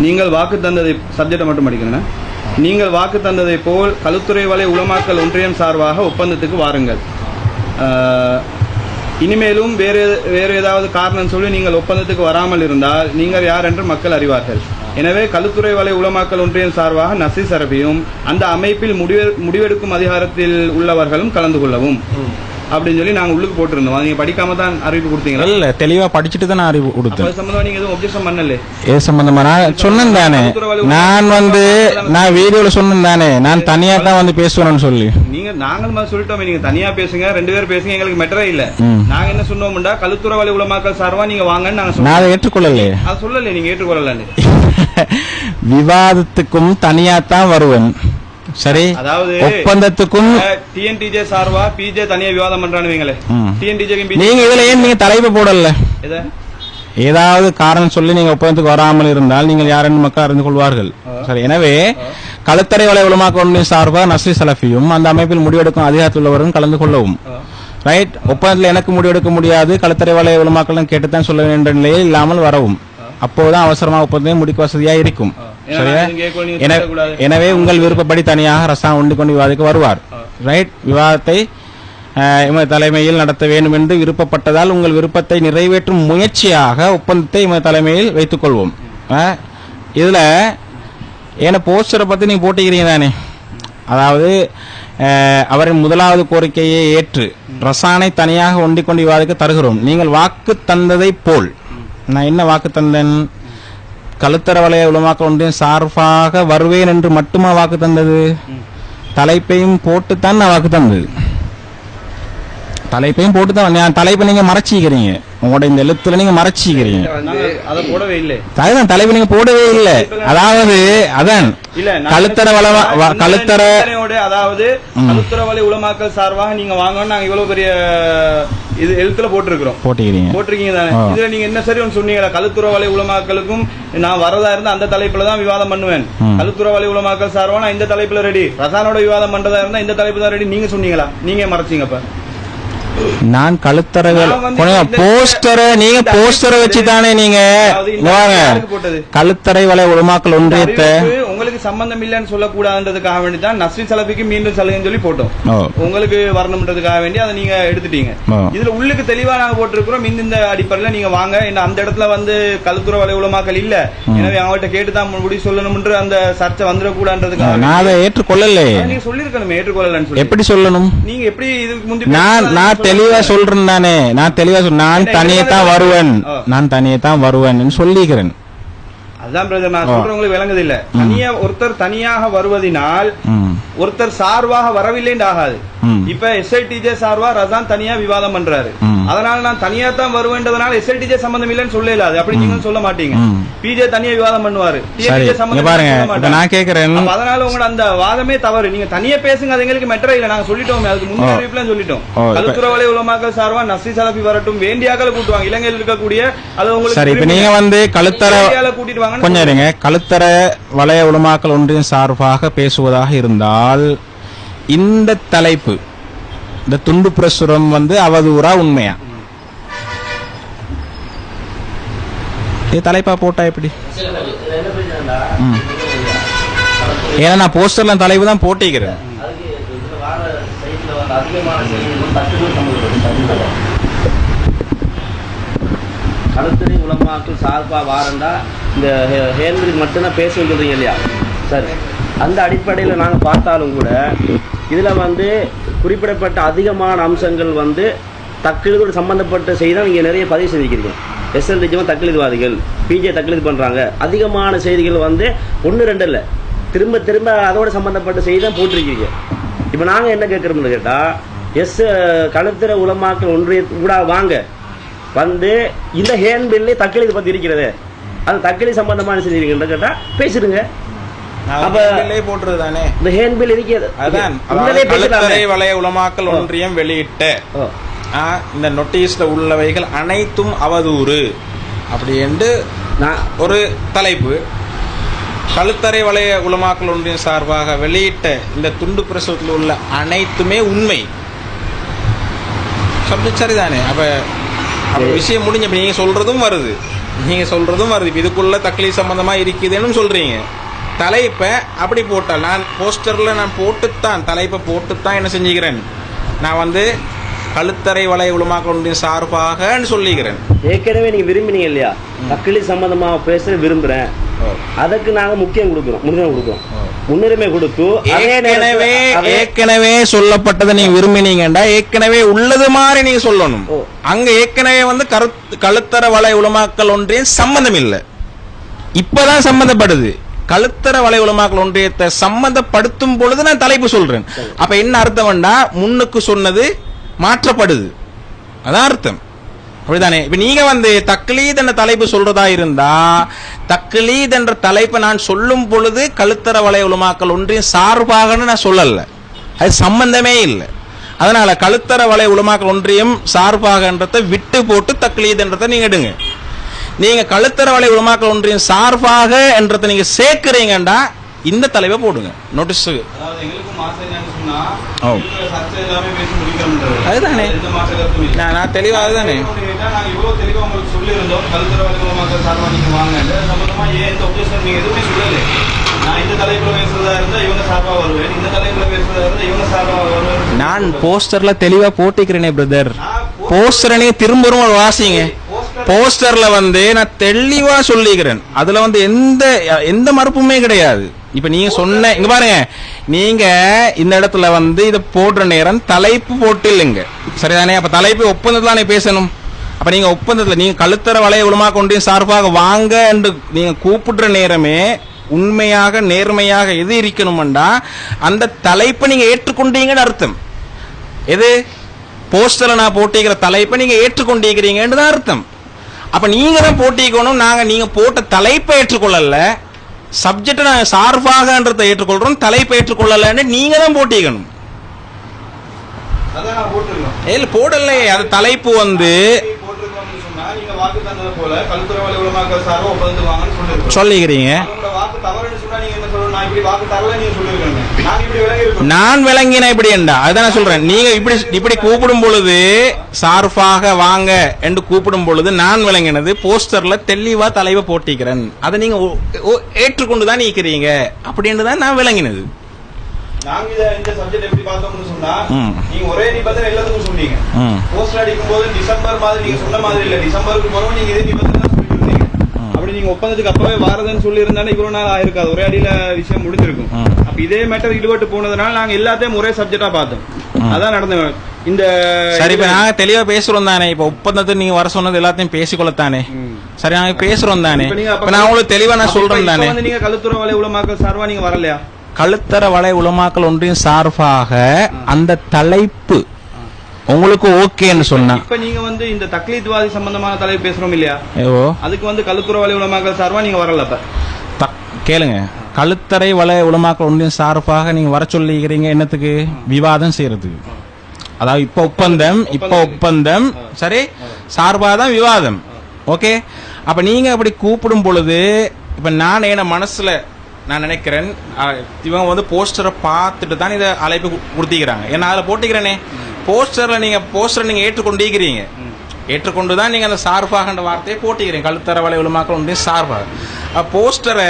நீங்கள் வாக்கு தந்ததை சப்ஜெக்டை மட்டும் படிக்கிறேன். நீங்கள் வாக்கு தந்ததை போல் களுத்துறை வலை உலமாக்கல் ஒன்றியம் சார்பாக ஒப்பந்தத்துக்கு வாருங்கள். இனிமேலும் வேறு ஏதாவது காரணம் சொல்லி நீங்கள் ஒப்பந்தத்துக்கு வராமல் இருந்தால் நீங்கள் யார் என்று மக்கள் அறிவார்கள். எனவே களுத்துறை வலை உலமாக்கல் ஒன்றியம் சார்பாக நசீர் சரபியும் அந்த அமைப்பில் முடிவெடுக்கும் அதிகாரத்தில் உள்ளவர்களும் கலந்து கொள்ளவும் அப்படின்னு சொல்லி நாங்கள் உள்ளுக்கு போட்டிருந்தோம். நீங்க படிக்காம தான் அறிவிப்பு கொடுத்தீங்களா? இல்ல, தெளிவா படிச்சுட்டு தான் அறிவிப்பு கொடுத்தேன். சம்பந்தமா நீங்க எதுவும் ஒப்ஜெக்ஷன் பண்ணல? ஏ சம்பந்தமா நான் சொன்னேன் தானே, நான் வீடியோல சொன்னேன் தானே, நான் தனியா தான் வந்து பேசுவேன்னு சொல்லி. நீங்க நாங்கள் சொல்லிட்டோம், நீங்க தனியா பேசுங்க, 2 பேர் பேசுங்க, எங்களுக்கு மெட்டரே இல்ல. நாங்க என்ன சொன்னோம்டா, களுத்துறை வலை உலமாக்கல் சார்பா நீங்க வாங்கன்னு நாங்க சொன்னோம். நான் ஏற்றுக்கொள்ளல, அது சொல்லல, நீங்க ஏற்றுக்கொள்ளல. விவாதத்துக்கும் தனியா தான் வருவேன். சரி, அதாவது ஒப்பந்தத்துக்கும் டிஎன்டிஜே சார்பா பிஜே தனியா விவாதம் பண்றான்னு வைங்களே. நீங்க இதுல ஏன் நீங்க தலைப்பு போடல? ஏதாவது காரணம் சொல்லி நீங்க ஒப்பந்தத்துக்கு வராமல் இருந்தால் நீங்கள் யாரென்னு மக்கள் அறிந்து கொள்வார்கள். சரி, எனவே களுத்தறை வலை உலமாக்கல் ஒன்றியம் சார்பா நஸ்ரி சலஃபியும் அந்த அமைப்பில் முடிவெடுக்கும் அதிகாரத்தில் உள்ளவரும் கலந்து கொள்ளவும். ரைட், ஒப்பந்தத்தில் எனக்கு முடிவெடுக்க முடியாது, களுத்தறை வலை உலமாக்கலும் கேட்டுத்தான் சொல்ல வேண்டிய நிலையில் இல்லாமல் வரவும். அப்போதுதான் அவசரமா ஒப்பந்தத்தை முடிக்க வசதியா இருக்கும். சரியா? எனவே உங்கள் விருப்பப்படி தனியாக ரசான் ஒண்டிக்கொண்டு விவாதிக்க வருவார். ரைட், விவாதத்தை தலைமையில் நடத்த வேண்டும் என்று விருப்பப்பட்டதால் உங்கள் விருப்பத்தை நிறைவேற்றும் முயற்சியாக ஒப்பந்தத்தை தலைமையில் வைத்துக் கொள்வோம். இதுல ஏன்னா போஸ்டரை பத்தி நீங்க போட்டிக்கிறீங்க தானே, அதாவது அவரின் முதலாவது கோரிக்கையை ஏற்று ரசானை தனியாக ஒண்டிக்கொண்டு விவாதிக்க தருகிறோம். நீங்கள் வாக்கு தந்ததை போல். நான் என்ன வாக்கு தந்தேன்? களுத்தற வலைய உலமாக்கல் ஒன்றியம் சார்பாக வருவேன் என்று மட்டுமா வாக்கு தந்தது? தலைப்பையும் போட்டுத்தான் நான் வாக்கு தந்தது. தலைப்பையும் போட்டுதான். தலைப்பை நீங்க மறைச்சிக்கிறீங்க, உங்களோட இந்த எழுத்துல நீங்க மறைச்சிக்கிறீங்க. அதுதான் தலைப்பு நீங்க போடவே இல்லை. அதாவது அதான் களுத்தற வலை உலமாக்கல் சார்பாக நீங்க வாங்கன்னு நாங்க இவ்வளவு பெரிய இது எழுத்துல போட்டிருக்கீங்க தானே. இதுல நீங்க என்ன சரி ஒன்று சொன்னீங்களா, களுத்துற வலை உலமாக்களுக்கும் நான் வரதா இருந்தா அந்த தலைப்புல தான் விவாதம் பண்ணுவேன், களுத்துற வலை உலமாக்கல் சார்பா நான் இந்த தலைப்புல ரெடி, ரசானோட விவாதம் பண்றதா இருந்தா இந்த தலைப்பு தான் ரெடி நீங்க சொன்னீங்களா? நீங்க மறைச்சீங்கப்ப. நான் கழுத்தரகள் போஸ்டரை நீங்க போஸ்டரை வச்சுதானே நீங்க கழுத்தறை வலை உலமாக்கல் ஒன்றியத்தை உங்களுக்கு சம்பந்தம் இல்லைன்னு சொல்லக்கூடாதுன்றதுக்காக வேண்டி தான் நஸ்ரி சலபிக்கு மீண்டும் சலுகைன்னு சொல்லி போட்டோம். உங்களுக்கு வரணும்ன்றதுக்காக வேண்டி அதை நீங்க எடுத்துட்டீங்க. இதுல உள்ளுக்கு தெளிவா நாங்க போட்டிருக்கிறோம், இந்த அடிப்படையில நீங்க வாங்க. அந்த இடத்துல வந்து கழுத்துற வலை உலமாக்கல் இல்ல, எனவே அவங்கள்ட்ட கேட்டுதான் முடிவு சொல்லணும்ன்ற அந்த சர்ச்சை வந்துடக்கூடாதுன்றதுக்காக நான் அதை ஏற்றுக்கொள்ளல. நீங்க சொல்லிருக்கணும் ஏற்றுக்கொள்ளலன்னு சொல்லி. எப்படி சொல்லணும்? நீங்க எப்படி இதுக்கு முந்தி நான் தெளிவா சொல்றேன் தானே, நான் தெளிவா நான் தனியே தான் வருவேன், நான் தனியே தான் வருவேன் சொல்லிக்கிறேன். அதான் பிரதர் நான் சொல்றவங்களுக்கு விளங்குது இல்ல. ஒருத்தர் தனியாக வருவதனால் ஒருத்தர் சார்பாக வரவில்லைன்னு ஆகாது. இப்ப எஸ்ஐடிஜே சார்பா ரசான் தனியா விவாதம் பண்றாரு, அதனால நான் தனியா தான் வருவேன்றதுனால எஸ்ஐடிஜே சம்பந்தம் இல்லைன்னு சொல்லல. அப்படி நீங்க சொல்ல மாட்டீங்க. பிஜே தனியா விவாதம் பண்ணுவாரு, நான் கேக்குறேன். அதனால உங்களோட அந்த வாதமே தவறு. நீங்க தனியா பேசுங்க, அது எங்களுக்கு மெட்டரே இல்ல. நாங்க சொல்லிட்டோம், அதுக்கு முன்னே அறிவிப்புலாம் சொல்லிட்டோம். களுத்துற வலை உலமாக்கல் சார்பா நஸ்ரி சலஃபி வரட்டும், வேண்டியாக்களை கூட்டுவாங்க, இலங்கையில் இருக்கக்கூடிய அது உங்களுக்கு நீங்க வந்து களுத்தற கூட்டிட்டு வாங்க. கொஞ்சம் இருங்க. களுத்தற வலைய உலமாக்கல் ஒன்றியம் சார்பாக பேசுவதாக இருந்தால் இந்த தலைப்பு, இந்த துண்டு பிரசுரம் வந்து அவதூறா உண்மையா? தலைப்பா போட்டா எப்படி? ஏன்னா நான் போஸ்டர்ல தலைப்பு தான் போட்டிக்கிறேன். களுத்தறை உலமாக்கல் சார்பா வாரண்டா இந்த ஹேண்ட்பில் மட்டும்தான் பேச சொல்றீங்க இல்லையா சார்? அந்த அடிப்படையில் நாங்கள் பார்த்தாலும் கூட இதில் வந்து குறிப்பிடப்பட்ட அதிகமான அம்சங்கள் வந்து தக்லீதோடு சம்பந்தப்பட்ட செய்தி தான் நீங்கள் நிறைய பதிவு செய்திருக்கிறீங்க. எஸ்எல்டிஜிமா தக்லீத்வாதிகள், பிஜே தக்லீத் பண்ணுறாங்க, அதிகமான செய்திகள் வந்து 1-2 இல்லை, திரும்ப திரும்ப அதோடு சம்பந்தப்பட்ட செய்தி தான் போட்டிருக்கீங்க. இப்போ நாங்கள் என்ன கேட்குறோம்னு கேட்டால் களுத்தற உலமாக்கல் ஒன்றிய கூட வாங்க வந்து இந்த ஹேண்ட்பில்லே தக்லீத் பற்றி இருக்கிறது, அது தக்லீத் சம்பந்தமான செய்திகள் கேட்டால் பேசிடுங்க. உலமாக்கல் ஒன்றியம் வெளியிட்ட இந்த நோட்டீஸ்ல உள்ளவைகள் அனைத்தும் அவதூறு அப்படி என்று ஒரு தலைப்பு. களுத்தறை வலைய உலமாக்கல் ஒன்றியம் சார்பாக வெளியிட்ட இந்த துண்டு பிரசுரத்தில் உள்ள அனைத்துமே உண்மை. சப்ஜெக்ட் சரிதானே? அப்ப விஷயம் முடிஞ்ச நீங்க சொல்றதும் வருது, இதுக்குள்ள தக்லீத் சம்பந்தமா இருக்குதுன்னு சொல்றீங்க. தலைப்பை அப்படி போட்டால் நான் போஸ்டர்ல நான் போட்டுத்தான் தலைப்பை போட்டுத்தான் என்ன செஞ்சுக்கிறேன், நான் வந்து கழுத்தறை வலை உலமாக்களுடைய சார்பாக சொல்லிக்கிறேன். ஏற்கனவே நீங்க விரும்பினீங்க இல்லையா, தக்லீத் சம்பந்தமா பேச விரும்புறேன், அதுக்கு நாங்க முன்னுரிமை கொடுத்து ஏற்கனவே சொல்லப்பட்டதை நீங்க விரும்பினீங்கடா ஏற்கனவே உள்ளது மாதிரி நீங்க சொல்லணும். அங்க ஏற்கனவே வந்து கழுத்தற வலை உலமாக்கள் ஒன்றிய சம்பந்தம் இல்லை, இப்பதான் சம்பந்தப்படுது. கழுத்தற வலை உலமாக்கள் ஒன்றியத்தை சம்பந்தப்படுத்தும் பொழுது நான் தலைப்பு சொல்றேன். அப்ப என்ன அர்த்தம்டா, முன்னுக்கு சொன்னது மாற்றப்படுது, அதான் அர்த்தம். அப்படிதானே? இப்ப நீங்க வந்து தக்லீத் என்ற தலைப்பு சொல்றதா இருந்தா, தக்லீத் என்ற தலைப்பை நான் சொல்லும் பொழுது கழுத்தற வலை உலமாக்கள் ஒன்றியம் சார்பாக நான் சொல்லல, அது சம்பந்தமே இல்லை. அதனால கழுத்தற வலை உலமாக்கள் ஒன்றியம் சார்பாகன்றதை விட்டு போட்டு தக்லீத் என்றதை நீங்க எடுங்க. நீங்க கழுத்தற வலை உலமாக்கள் ஒன்றியம் சார்பாக என்றதை நீங்க சேர்க்கிறீங்கடா இந்த தலைப்பை போடுங்க நோட்டீஸ். அதுதானே நான் தெளிவா அதுதானே நான் போஸ்டர்ல தெளிவா போட்டிக்கிறேனே பிரதர். போஸ்டர் நீங்க திரும்பவும் வாசிங்க. போஸ்டர்ல வந்து நான் தெளிவா சொல்லிக்கிறேன், அதுல வந்து எந்த மறுப்புமே கிடையாது. இப்ப நீங்க சொன்ன இங்க பாருங்க, நீங்க இந்த இடத்துல வந்து இதை போடுற நேரம் தலைப்பு போட்டு இல்லைங்க, சரிதானே? அப்ப தலைப்பு ஒப்பந்தத்துல நீ பேசணும். அப்ப நீங்க ஒப்பந்தத்துல நீங்க கழுத்தற வலைய உலமாக்கள் ஒன்றியம் சார்பாக வாங்க என்று நீங்க கூப்பிடுற நேரமே உண்மையாக நேர்மையாக எது இருக்கணும்டா அந்த தலைப்பை நீங்க ஏற்றுக்கொண்டீங்கன்னு அர்த்தம். எது போஸ்டர்ல நான் போட்டிக்கிற தலைப்பை நீங்க ஏற்றுக்கொண்டிருக்கிறீங்கன்னு தான் அர்த்தம். அப்ப நீங்க தான் போட்டிக்கணும், நீங்க போட்ட தலைப்பை ஏற்றுக்கொள்ளல, சப்ஜெக்ட் நாங்க சார்பாகன்றதை ஏற்றுக்கொள்றோம், தலைப்பை ஏற்றுக்கொள்ளலன்னு நீங்க தான் போட்டிக்கணும். போடல அது தலைப்பு வந்து சொல்லிக்கிறீங்க. நான் விளங்கின இப்படி என்றா அதான் சொல்றேன். நீங்க இப்படி கூப்பிடும் பொழுது சார்பாக வாங்க என்று கூப்பிடும் பொழுது நான் விளங்கினது போஸ்டர்ல தெளிவா தலைவை போட்டிக்கிறேன், அதை நீங்க ஏற்றுக்கொண்டுதான் நீக்கிறீங்க அப்படின்னு தான் நான் விளங்கினது. நாங்க இந்த சப்ஜெக்ட் எப்படி பார்த்தோம்னு சொன்னா, நீங்க ஒரே நிபந்தனை எல்லாத்துக்கும் சொன்னீங்க. போஸ்டர் அடிக்கும் போது டிசம்பர் மாதிரி நீங்க சொன்ன மாதிரி இல்ல, டிசம்பருக்கு போறோம் நீங்க இதே நிபந்தனை சொல்லிருந்தீங்க. அப்படி நீங்க ஒப்பந்தத்துக்கு அப்பவே வாரதுன்னு சொல்லி இருந்தாலும் இவ்வளவு நாள் ஆயிருக்காது, ஒரே அடியில விஷயம் முடிஞ்சிருக்கும். அப்ப இதே மேட்டர் ஈடுபட்டு போனதுனால நாங்க எல்லாத்தையும் ஒரே சப்ஜெக்டா பார்த்தோம், அதான் நடந்த இந்த. சரி, இப்ப நாங்க தெளிவா பேசுறோம் தானே, இப்ப ஒப்பந்தத்தை நீங்க வர சொன்னது எல்லாத்தையும் பேசிக்கொள்ளத்தானே. சரி, நாங்க பேசுறோம் தானே, நான் உங்களுக்கு தெளிவா நான் சொல்றேன் தானே. நீங்க கழுத்துற வலை உலமாக்கள் சார்பா நீங்க வரலையா? கழுத்தற வலை உலமாக்கள் ஒன்றியம் சார்பாக அந்த தலைப்பு உங்களுக்கு ஓகேன்னு சொன்னா, இப்ப நீங்க வந்து இந்த தக்லீத்வாதி சம்பந்தமான தலைப்பு பேசுறோம் இல்லையா, அதுக்கு வந்து கழுத்துற வலை உலமாக்கள் சார்பா நீங்க வரல. இப்ப கேளுங்க, கழுத்தறை வலை உலமாக்கள் ஒன்றியம் சார்பாக நீங்க வர சொல்லிக்கிறீங்க என்னத்துக்கு? விவாதம் செய்யறதுக்கு. அதாவது இப்ப ஒப்பந்தம் சரி, சார்பாதான் விவாதம். ஓகே, அப்ப நீங்க அப்படி கூப்பிடும் பொழுது இப்ப நான் என்ன மனசுல நான் நினைக்கிறேன், இவங்க வந்து போஸ்டரை பார்த்துட்டு தான் இதை அழைப்பு கொடுத்திக்கிறாங்க. ஏன்னா அதில் போட்டிக்கிறேனே போஸ்டரை நீங்க ஏற்றுக்கொண்டிருக்கிறீங்க, ஏற்றுக்கொண்டுதான் நீங்க அந்த சார்பாக வார்த்தையை போட்டிக்கிறீங்க. கழுத்தற வலை உலமாக்கள் ஒன்றிய சார்பாக போஸ்டரை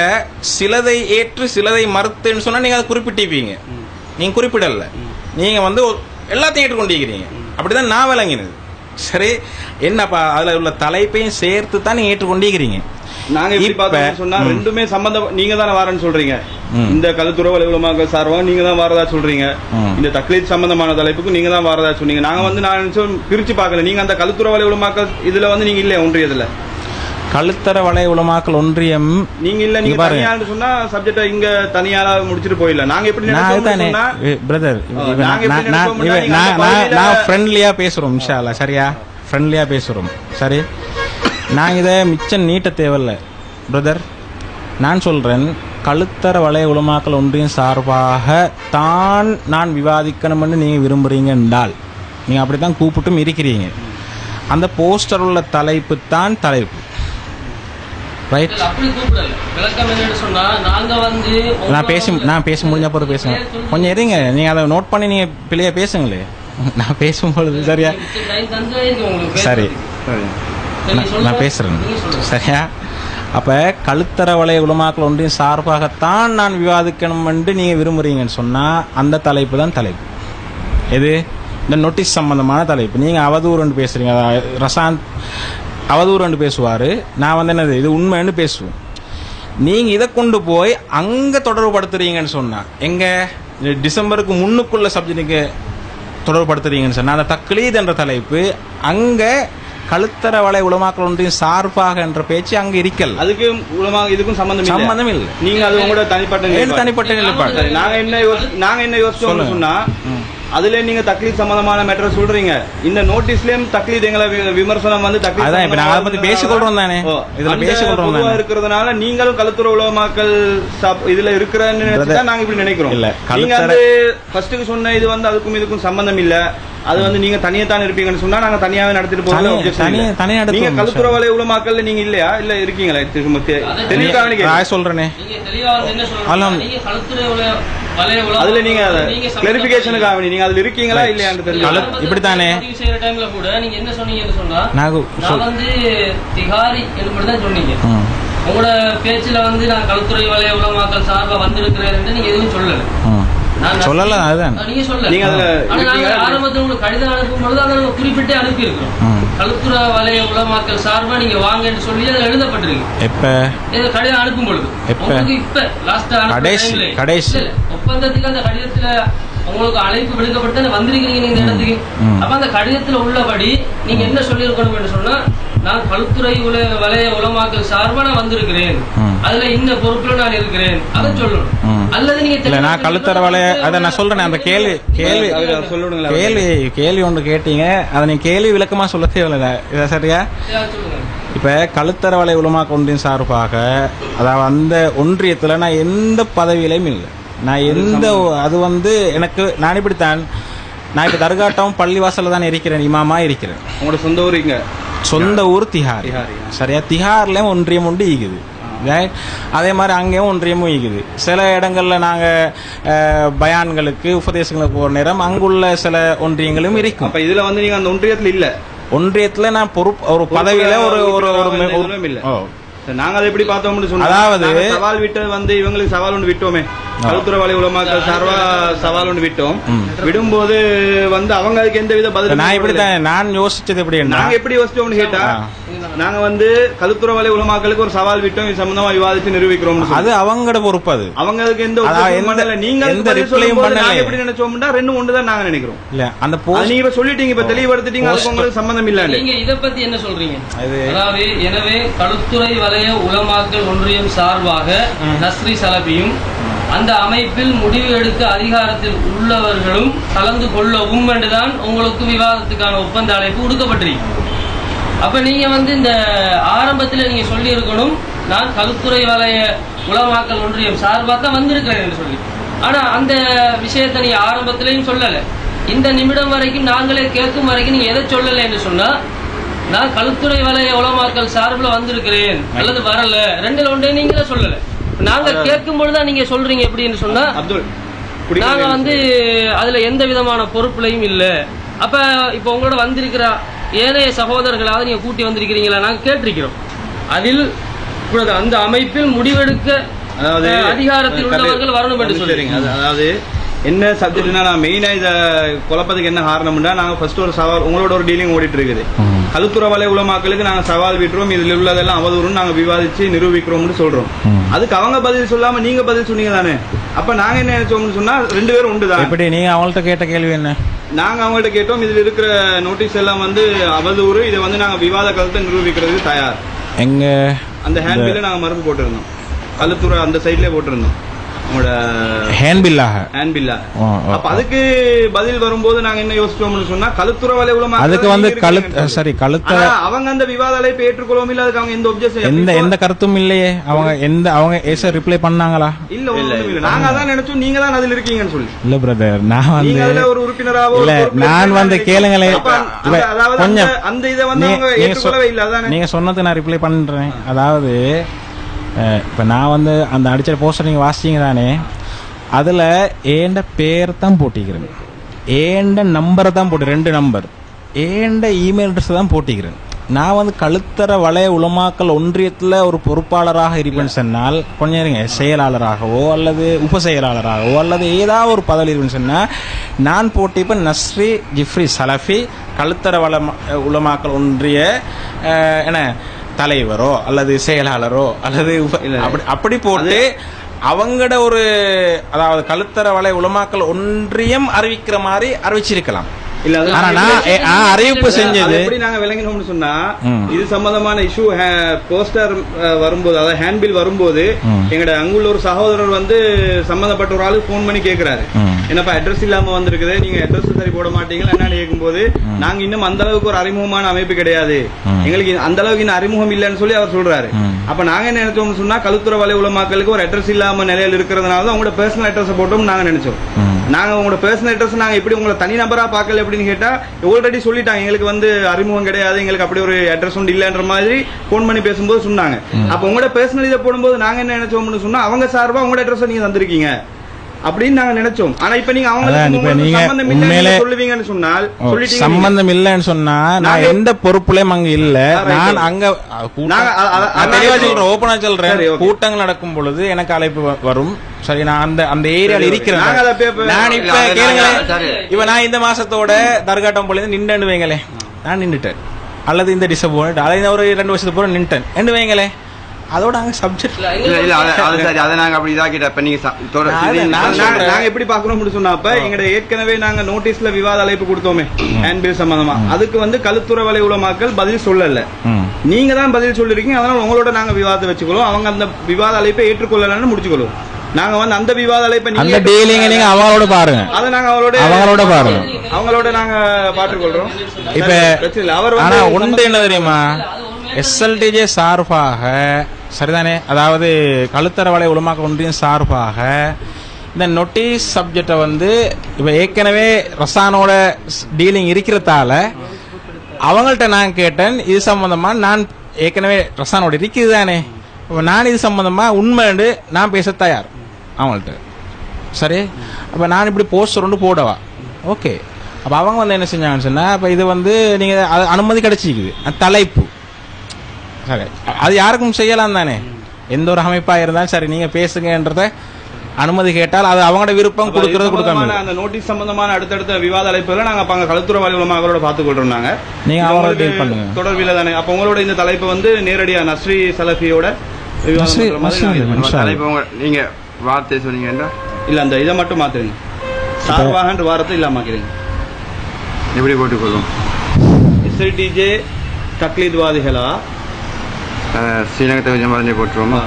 சிலதை ஏற்று சிலதை மறுத்துன்னு சொன்னா நீங்க அதை குறிப்பிட்டிருப்பீங்க. நீங்க குறிப்பிடல, நீங்க வந்து எல்லாத்தையும் ஏற்றுக்கொண்டிருக்கிறீங்க. அப்படிதான் நான் விளங்கினது. சரி, என்னப்பா அதுல உள்ள தலைப்பையும் சேர்த்து தான் நீங்க ஏற்றுக்கொண்டிருக்கிறீங்க. நாங்க இப்ப சொன்னா ரெண்டுமே சம்பந்தம், நீங்க தானே வாரன்னு சொல்றீங்க. இந்த கழுத்துற வலை உலமாக்கள் சார்பா நீங்க தான் வாரதா சொல்றீங்க, இந்த தக்லீத் சம்பந்தமான தலைப்புக்கு நீங்க தான் வாரதா சொன்னீங்க. நாங்க வந்து நான் பிரிச்சு பாக்கல, நீங்க அந்த கழுத்துற வலை உலமாக்கள் இதுல வந்து நீங்க இல்ல ஒன்றியதுல. கழுத்தற வலை உலமாக்கள் ஒன்றியம் நீங்க இல்ல, நீங்க தனியான்னு சொன்னா சப்ஜெக்ட் இங்க தனியால முடிச்சிட்டு போயிடல. நாங்க எப்படி நினைச்சோம்னா பிரதர், நான் ஃப்ரெண்ட்லியா பேசுறோம் இன்ஷா அல்லாஹ். சரியா, ஃப்ரெண்ட்லியா பேசுறோம். சரி, நான் இதை மிச்சம் நீட்ட தேவையில்ல பிரதர். நான் சொல்றேன், கழுத்தற வலை உலமாக்கள் ஒன்றியம் சார்பாக தான் நான் விவாதிக்கணும்னு நீங்க விரும்புறீங்க என்றால் நீங்க அப்படித்தான் கூப்பிட்டும் இருக்கிறீங்க. அந்த போஸ்டர் உள்ள தலைப்பு தான் தலைப்பு. ரைட், நான் பேசி முடிஞ்ச போது பேசுங்க. கொஞ்சம் இருங்க, நீங்க அதை நோட் பண்ணி நீங்க பிள்ளைய பேசுங்களே. நான் பேசும்பொழுது சரியா சரி நான் பேசுறேன் சரியா. அப்ப கழுத்தர வளைய உலமாக்கள் ஒன்றின் சார்பாகத்தான் நான் விவாதிக்கணும் என்று நீங்க விரும்புறீங்கன்னு சொன்னா அந்த தலைப்பு தான் தலைப்பு. எது இந்த நோட்டீஸ் சம்பந்தமான தலைப்பு. நீங்க அவதூறுன்னு பேசுறீங்க, ரசாந்த் அவதூறுன்னு பேசுவாரு, நான் வந்து என்னது இது உண்மைன்னு பேசுவேன். நீங்க இதை கொண்டு போய் அங்க தொடர்பு படுத்துறீங்கன்னு சொன்னா எங்க டிசம்பருக்கு முன்னுக்குள்ள சப்ஜெக்டுக்கு தொடர்பு படுத்துறீங்கன்னு சொன்னா அந்த தக்லீத் என்ற தலைப்பு அங்க கழுத்தர வலை உலமாக்கள் ஒன்றின் சார்பாக என்ற பேச்சு அங்க இருக்கல. அதுக்கு உலமாக இதுக்கும் சம்பந்தம் இல்லை. நீங்க அது உங்களோட தனிப்பட்ட நிலைப்பாடு. நாங்க என்ன யோசிச்சோம்னு சொன்னா அதுல நீங்க தக்லீத் சம்பந்தமான மேட்டர் சொல்றீங்க, இந்த நோட்டீஸ்லயும் தக்லீத் எங்களை விமர்சனம் வந்து தக்லீத் பேசிக்கொள்றோம் தானே, இதுல பேசிக்கொள்றோம் இருக்கிறதுனால நீங்களும் கழுத்துற உலமாக்கள் இதுல இருக்கிறன்னு நாங்க இப்படி நினைக்கிறோம். இல்ல நீங்க வந்து ஃபர்ஸ்ட்டுக்கு சொன்ன இது வந்து அதுக்கும் இதுக்கும் சம்பந்தம் இல்ல, அது வந்து நீங்க தனியா தான் இருப்பீங்கன்னு சொன்னா நாங்க தனியாவே நடத்திட்டு போறோம். நீங்க கழுத்துற வலை உலமாக்கல்ல நீங்க இல்லையா இல்ல இருக்கீங்களா தெளிவாக சொல்றேனே அதுல நீங்க கிளாரிபிகேஷனுக்காக நீங்க அதுல இருக்கீங்களா இல்லையான்னு தெரியல. இப்படித்தானே கூட நீங்க என்ன சொன்னீங்கன்னு சொன்னா நான் வந்து திகாரி என்று தான் சொன்னீங்க. உங்களோட பேச்சுல வந்து நான் கழுத்துறை வலைய உலமாக்கள் சார்பா வந்திருக்கிறேன் நீங்க எதுவும் சொல்லல. சொல்லல அதுதான் நீங்க சொல்லல. ஆரம்பத்தில் உங்களுக்கு கடிதம் அனுப்பும் பொழுது அதை குறிப்பிட்டு அனுப்பி இருக்கிறோம். கழுத்துற வலைய உலமாக்கள் சார்பா நீங்க வாங்கன்னு சொல்லி அதுல எழுதப்பட்டிருக்கு. எப்ப கடிதம் அனுப்பும் பொழுது இப்ப லாஸ்டா கடைசி ஒப்பந்தத்துக்கு அந்த கடிதத்துல உங்களுக்கு அழைப்பு விடுக்கப்பட்டு வந்திருக்கீங்க இந்த இடத்துக்கு. அப்ப அந்த கடிதத்துல உள்ளபடி நீங்க என்ன சொல்லியிருக்கணும் சொன்னா நான் கழுத்துறை வலைய உலமாக்கள் சார்பா நான் வந்திருக்கிறேன், அதுல இந்த பொறுப்புல நான் இருக்கிறேன் அதை சொல்லணும். அல்லது நீங்க நான் கழுத்தர வலைய அதை நான் சொல்றேன். அந்த கேள்வி ஒன்று கேட்டீங்க, அதை நீங்க கேள்வி விளக்கமா சொல்ல தேவையில்லை சரியா. இப்ப கழுத்தர வலை உலமாக்கள் ஒன்றின் சார்பாக அதாவது அந்த ஒன்றியத்துல நான் எந்த பதவியிலையும் இல்லை, நான் எந்த அது வந்து எனக்கு நான் இப்படித்தான் நான் இப்ப தர்காட்டம் பள்ளிவாசல்ல தான் இருக்கிறேன், இமாமா இருக்கிறேன். உங்களோட சொந்த ஊர் இங்க சொந்த ஊர் திஹார் சரியா. திஹார்ல ஒன்றியம் உண்டு ஈகுது, அதே மாதிரி அங்கேயும் ஒன்றியமும் ஈகுது. சில இடங்கள்ல நாங்க பயான்களுக்கு உபதேசங்களுக்கு போற நேரம் அங்குள்ள சில ஒன்றியங்களும் இருக்கும். அப்ப இதுல வந்து நீங்க அந்த ஒன்றியத்துல இல்ல, ஒன்றியத்துல நான் பொறுப்பு ஒரு பதவியில ஒரு இல்ல. நாங்க அதை எப்படி பார்த்தோம்னு சொன்னா அதாவது சவால் விட்டது வந்து இவங்களுக்கு சவால் ஒன்று விட்டோமே, கழுத்துற வலை உலமாக்கள் சார்பா சவால் ஒன்று விட்டோம். விடும்போது வந்து அவங்க அதுக்கு எந்த வித பதில் நான் இப்படித்தான் நான் யோசிச்சது எப்படி நாங்க எப்படி யோசிச்சோம்னு கேட்டா நாங்க வந்து கழுத்துற வலை உலமாக்களுக்கு ஒரு சவால் விட்டோம், இது சம்பந்தமா விவாதிச்சு நிரூபிக்கிறோம். அது அவங்களோட பொறுப்பு, அது அவங்களுக்கு எந்த நீங்க எப்படி நினைச்சோம்னா ரெண்டும் ஒன்றுதான் நாங்க நினைக்கிறோம். இல்ல அந்த நீங்க சொல்லிட்டீங்க இப்ப தெளிவுபடுத்திட்டீங்க, அதுக்கு உங்களுக்கு சம்பந்தம் இல்ல. நீங்க இதை பத்தி என்ன சொல்றீங்க? அதாவது எனவே கழுத்துறை வலைய உலமாக்கள் ஒன்றியம் சார்பாக நஸ்ரி சலபியும் அந்த அமைப்பில் முடிவு எடுக்க அதிகாரத்தில் உள்ளவர்களும் கலந்து கொள்ளவும் என்றுதான் உங்களுக்கு விவாதத்துக்கான ஒப்பந்த அழைப்பு கொடுக்கப்பட்டிருக்கு. அப்ப நீங்க வந்து இந்த ஆரம்பத்தில் நீங்க சொல்லி இருக்கணும் நான் கழுத்துறை வலைய உலமாக்கள் ஒன்றியம் சார்பாக தான் வந்திருக்கிறேன் என்று சொல்லி. ஆனா அந்த விஷயத்தை நீங்க ஆரம்பத்திலையும் சொல்லல, இந்த நிமிடம் வரைக்கும் நாங்களே கேட்கும் வரைக்கும் நீங்க எதை சொல்லல என்று சொன்னா நான் கழுத்துறை வலைய உலமாக்கள் சார்பில் வந்திருக்கிறேன் அல்லது வரல, ரெண்டுல ஒன்றே நீங்களே சொல்லல. நாங்க கேட்கும் பொழுதுதான் நீங்க சொல்றீங்க எப்படின்னு சொன்னா நாங்க வந்து அதுல எந்த விதமான பொறுப்புலையும் இல்ல. அப்ப இப்ப உங்களோட வந்திருக்கிற ஏனைய சகோதரர்களாவது நீங்க கூட்டி வந்திருக்கிறீங்களா நாங்க கேட்டிருக்கிறோம். அதில் அந்த அமைப்பில் முடிவெடுக்க அதிகாரத்தில் உள்ளவர்கள் வரணும் என்று சொல்றீங்க. அதாவது என்ன சப்ஜெக்ட்னா நான் மெயினா இதை குழப்பத்துக்கு என்ன காரணம்னா நாங்க ஃபர்ஸ்ட் ஒரு சவால் உங்களோட ஒரு டீலிங் ஓடிட்டு இருக்குது. கழுத்துற வலை உலமாக்களுக்கு நாங்க சவால் விட்டுறோம், இதுல உள்ளதெல்லாம் அவதூறும் நாங்க விவாதிச்சு நிரூபிக்கிறோம்னு சொல்றோம். அதுக்கு அவங்க பதில் சொல்லாம நீங்க பதில் சொன்னீங்க தானே. அப்ப நாங்க என்ன நினைச்சோம்னு சொன்னா ரெண்டு பேரும் உண்டுதான். எப்படி நீங்க அவங்கள்ட்ட கேட்ட கேள்வி என்ன? நாங்க அவங்கள்ட்ட கேட்டோம் இதுல இருக்கிற நோட்டீஸ் எல்லாம் வந்து அவதூறு, இதை வந்து நாங்க விவாத கருத்தை நிரூபிக்கிறதுக்கு தயார். எங்க அந்த ஹேண்ட் பில்ல நாங்க மருந்து போட்டிருந்தோம், கழுத்துறை அந்த சைட்லயே போட்டிருந்தோம். அப்ப அதுக்கு பதில் வரும்போது நாங்க என்ன யோசிச்சோம்னு சொன்னா கழுத்துற வலை உலமாக்கள் அதுக்கு வந்து சரி கழுத்த அவங்க அந்த விவாத அழைப்பை ஏற்றுக்கொள்ளவும் இல்ல, அதுக்கு அவங்க எந்த ஒப்ஜெக்ஷன் எந்த கருத்தும் இல்லையே. அவங்க ஏச ரிப்ளை பண்ணாங்களா? இல்ல நாங்க அதான் நினைச்சோம் நீங்க தான் அதுல இருக்கீங்கன்னு சொல்லி. இல்ல பிரதர் நான் வந்து ஒரு உறுப்பினராவோ இல்ல நான் வந்து கேளுங்களே கொஞ்சம் அந்த இதை வந்து அவங்க ஏற்றுக்கொள்ளவே இல்ல. அதான் நீங்க சொன்னது நான் ரிப்ளை பண்றேன். அதாவது இப்போ நான் வந்து அந்த அடிச்ச போஸ்டர் நீங்கள் வாசிச்சிங்க தானே, அதில் ஏண்ட பேர் தான் போட்டிக்கிறேன். ஏண்ட நம்பரை தான் போட்டு 2 நம்பர் ஏண்ட இமெயில் அட்ரஸ் தான் போட்டிக்கிறேன். நான் வந்து கழுத்தர வளைய உலமாக்கல் ஒன்றியத்தில் ஒரு பொறுப்பாளராக இருப்பேன்னு சொன்னால் கொஞ்சம் இருங்க, செயலாளராகவோ அல்லது உப செயலாளராகவோ அல்லது ஏதாவது ஒரு பதவி இருப்பேன்னு சொன்னால் நான் போட்டிப்பேன் நஸ்ரி ஜிஃப்ரி சலஃபி கழுத்தர உலமாக்கல் ஒன்றிய என்ன தலைவரோ அல்லது செயலாளரோ அல்லது அப்படி போட்டு அவங்களோட ஒரு அதாவது கழுத்தர வளைய உலமாக்கல் ஒன்றியம் அறிவிக்கிற மாதிரி அறிவிச்சிருக்கலாம். அறிவிப்பு செஞ்சது எப்படி நாங்க விளங்கினோம்னு சொன்னா, இது சம்பந்தமான இஷ்யூ போஸ்டர் வரும்போது அதாவது ஹேண்ட்பில் வரும்போது எங்கட அங்குள்ள ஒரு சகோதரர் வந்து சம்பந்தப்பட்ட ஒரு ஆளுக்கு போன் பண்ணி கேட்கிறாரு, என்னப்பா அட்ரஸ் இல்லாம வந்திருக்குது, நீங்க அட்ரஸ் சரி போட மாட்டீங்களா என்னன்னு கேட்கும்போது, நாங்க இன்னும் அந்த அளவுக்கு ஒரு அறிமுகமான அமைப்பு கிடையாது, எங்களுக்கு அந்த அளவுக்கு இன்னும் அறிமுகம் இல்லைன்னு சொல்லி அவர் சொல்றாரு. அப்ப நாங்க என்ன நினைச்சோம்னு சொன்னா, கழுத்துற வலை உலமாக்களுக்கு ஒரு அட்ரஸ் இல்லாம நிலையில் இருக்கிறதுனால தான் உங்களோட பர்சனல் அட்ரஸ் போட்டோம் நாங்க நினைச்சோம். நாங்க உங்களோட பர்சனல் அட்ரஸ் நாங்க எப்படி உங்களை தனி நபரா பார்க்கல அப்படின்னு கேட்டா ஆல்ரெடி சொல்லிட்டாங்க, எங்களுக்கு வந்து அறிமுகம் கிடையாது, எங்களுக்கு அப்படி ஒரு அட்ரஸ் ஒன்று இல்லைன்ற மாதிரி போன் பண்ணி பேசும்போது சொன்னாங்க. அப்ப உங்களோட பர்சனல் இதை போடும்போது நாங்க என்ன நினைச்சோம்னு சொன்னா, அவங்க சார்பா உங்களோட அட்ரஸ் நீங்க தந்திருக்கீங்க அப்படின்னு நாங்க நினைச்சோம். ஆனா இப்ப நீங்க சொல்லுவீங்கன்னு சொன்னால் சம்பந்தம் இல்லன்னு சொன்னா நான் எந்த பொறுப்புலயும் அங்க இல்ல. நான் அங்க ஓபனா சொல்றேன், கூட்டங்கள் நடக்கும் பொழுது எனக்கு அழைப்பு வரும். சரி, நான் அந்த ஏரியால இருக்கிறேன். நான் இப்ப கேளுங்களேன், இப்ப நான் இந்த மாசத்தோட தர்காட்டம் போல நின்று வைங்களேன், நான் நின்றுட்டேன். அல்லது இந்த டிசப்பாயிண்ட் அல்லது ஒரு 2 வருஷத்துக்கு போற நின்றுட்டேன் என்று வைங்களே, அதோட அங்க சப்ஜெக்ட் அதை நாங்க அப்படி இதாக்கிட்ட நாங்க எப்படி பாக்குறோம் சொன்னா, எங்க ஏற்கனவே நாங்க நோட்டீஸ்ல விவாத அழைப்பு கொடுத்தோமே ஹேண்ட்பில் சம்பந்தமா, அதுக்கு வந்து கழுத்துற வலை உலமாக்கள் பதில் சொல்லல, நீங்க தான் பதில் சொல்லிருக்கீங்க. அதனால உங்களோட நாங்க விவாதத்தை வச்சுக்கொள்ளும், அவங்க அந்த விவாத அழைப்பை ஏற்றுக்கொள்ளலன்னு முடிச்சுக்கொள்ளும். நாங்க வந்து அந்த விவாத அழைப்பை நீங்க அவங்களோட பாருங்க, அதை நாங்க அவங்களோட பாருங்க, அவங்களோட நாங்க பாத்துக்கொள்றோம். இப்ப ஆனா ஒன்று என்ன தெரியுமா, எஸ்எல்டிஜே சார்பாக சரிதானே, அதாவது கழுத்தர வலை உலமாக்கல் ஒன்றியம் சார்பாக இந்த நோட்டீஸ் சப்ஜெக்டை வந்து இப்ப ஏற்கனவே ரசானோட டீலிங் இருக்கிறதால அவங்கள்ட்ட நான் கேட்டேன், இது சம்பந்தமா நான் ஏற்கனவே ரசானோட இருக்குது தானே, நான் இது சம்பந்தமா உண்மைண்டு நான் பேச தயார் அவங்கள்ட்ட. சரி, அப்ப நான் இப்படி போஸ்டர் ஒன்று போடவா, ஓகே. அப்ப அவங்க வந்து என்ன செஞ்சாங்கன்னு சொன்னா, அப்ப இது வந்து நீங்க அனுமதி கிடைச்சிக்குது தலைப்பு, சரி அது யாருக்கும் செய்யலாம் தானே, எந்த ஒரு அமைப்பா இருந்தாலும் சரி நீங்க பேசுங்கன்றத அனுமதி கேட்டால் அது அவங்களோட விருப்பம், கொடுக்கறது கொடுக்காம. அந்த நோட்டீஸ் சம்பந்தமான அடுத்தடுத்த விவாத அழைப்புல நாங்க அப்ப கழுத்துற வலை உலமாக்களோட பாத்துக்கொள்றோம். நாங்க நீங்க அவங்களோட டீல் பண்ணுங்க தொடர்பில தானே. அப்ப உங்களோட இந்த தலைப்பு வந்து நேரடியா நஸ்ரி சலஃபியோட நீங்க வார்த்தை சொன்னீங்க இல்ல, அந்த இதை மட்டும் மாத்துறீங்க, சார்பாகன்ற வாரத்தை இல்லாமக்கிறீங்க. எப்படி போட்டுக்கொள்ளும் எஸ்ஐடிஜே தக்லீத்வாதிகளா ஸ்ரீலங்கா ஜமாத்தை போட்டுருவோமா?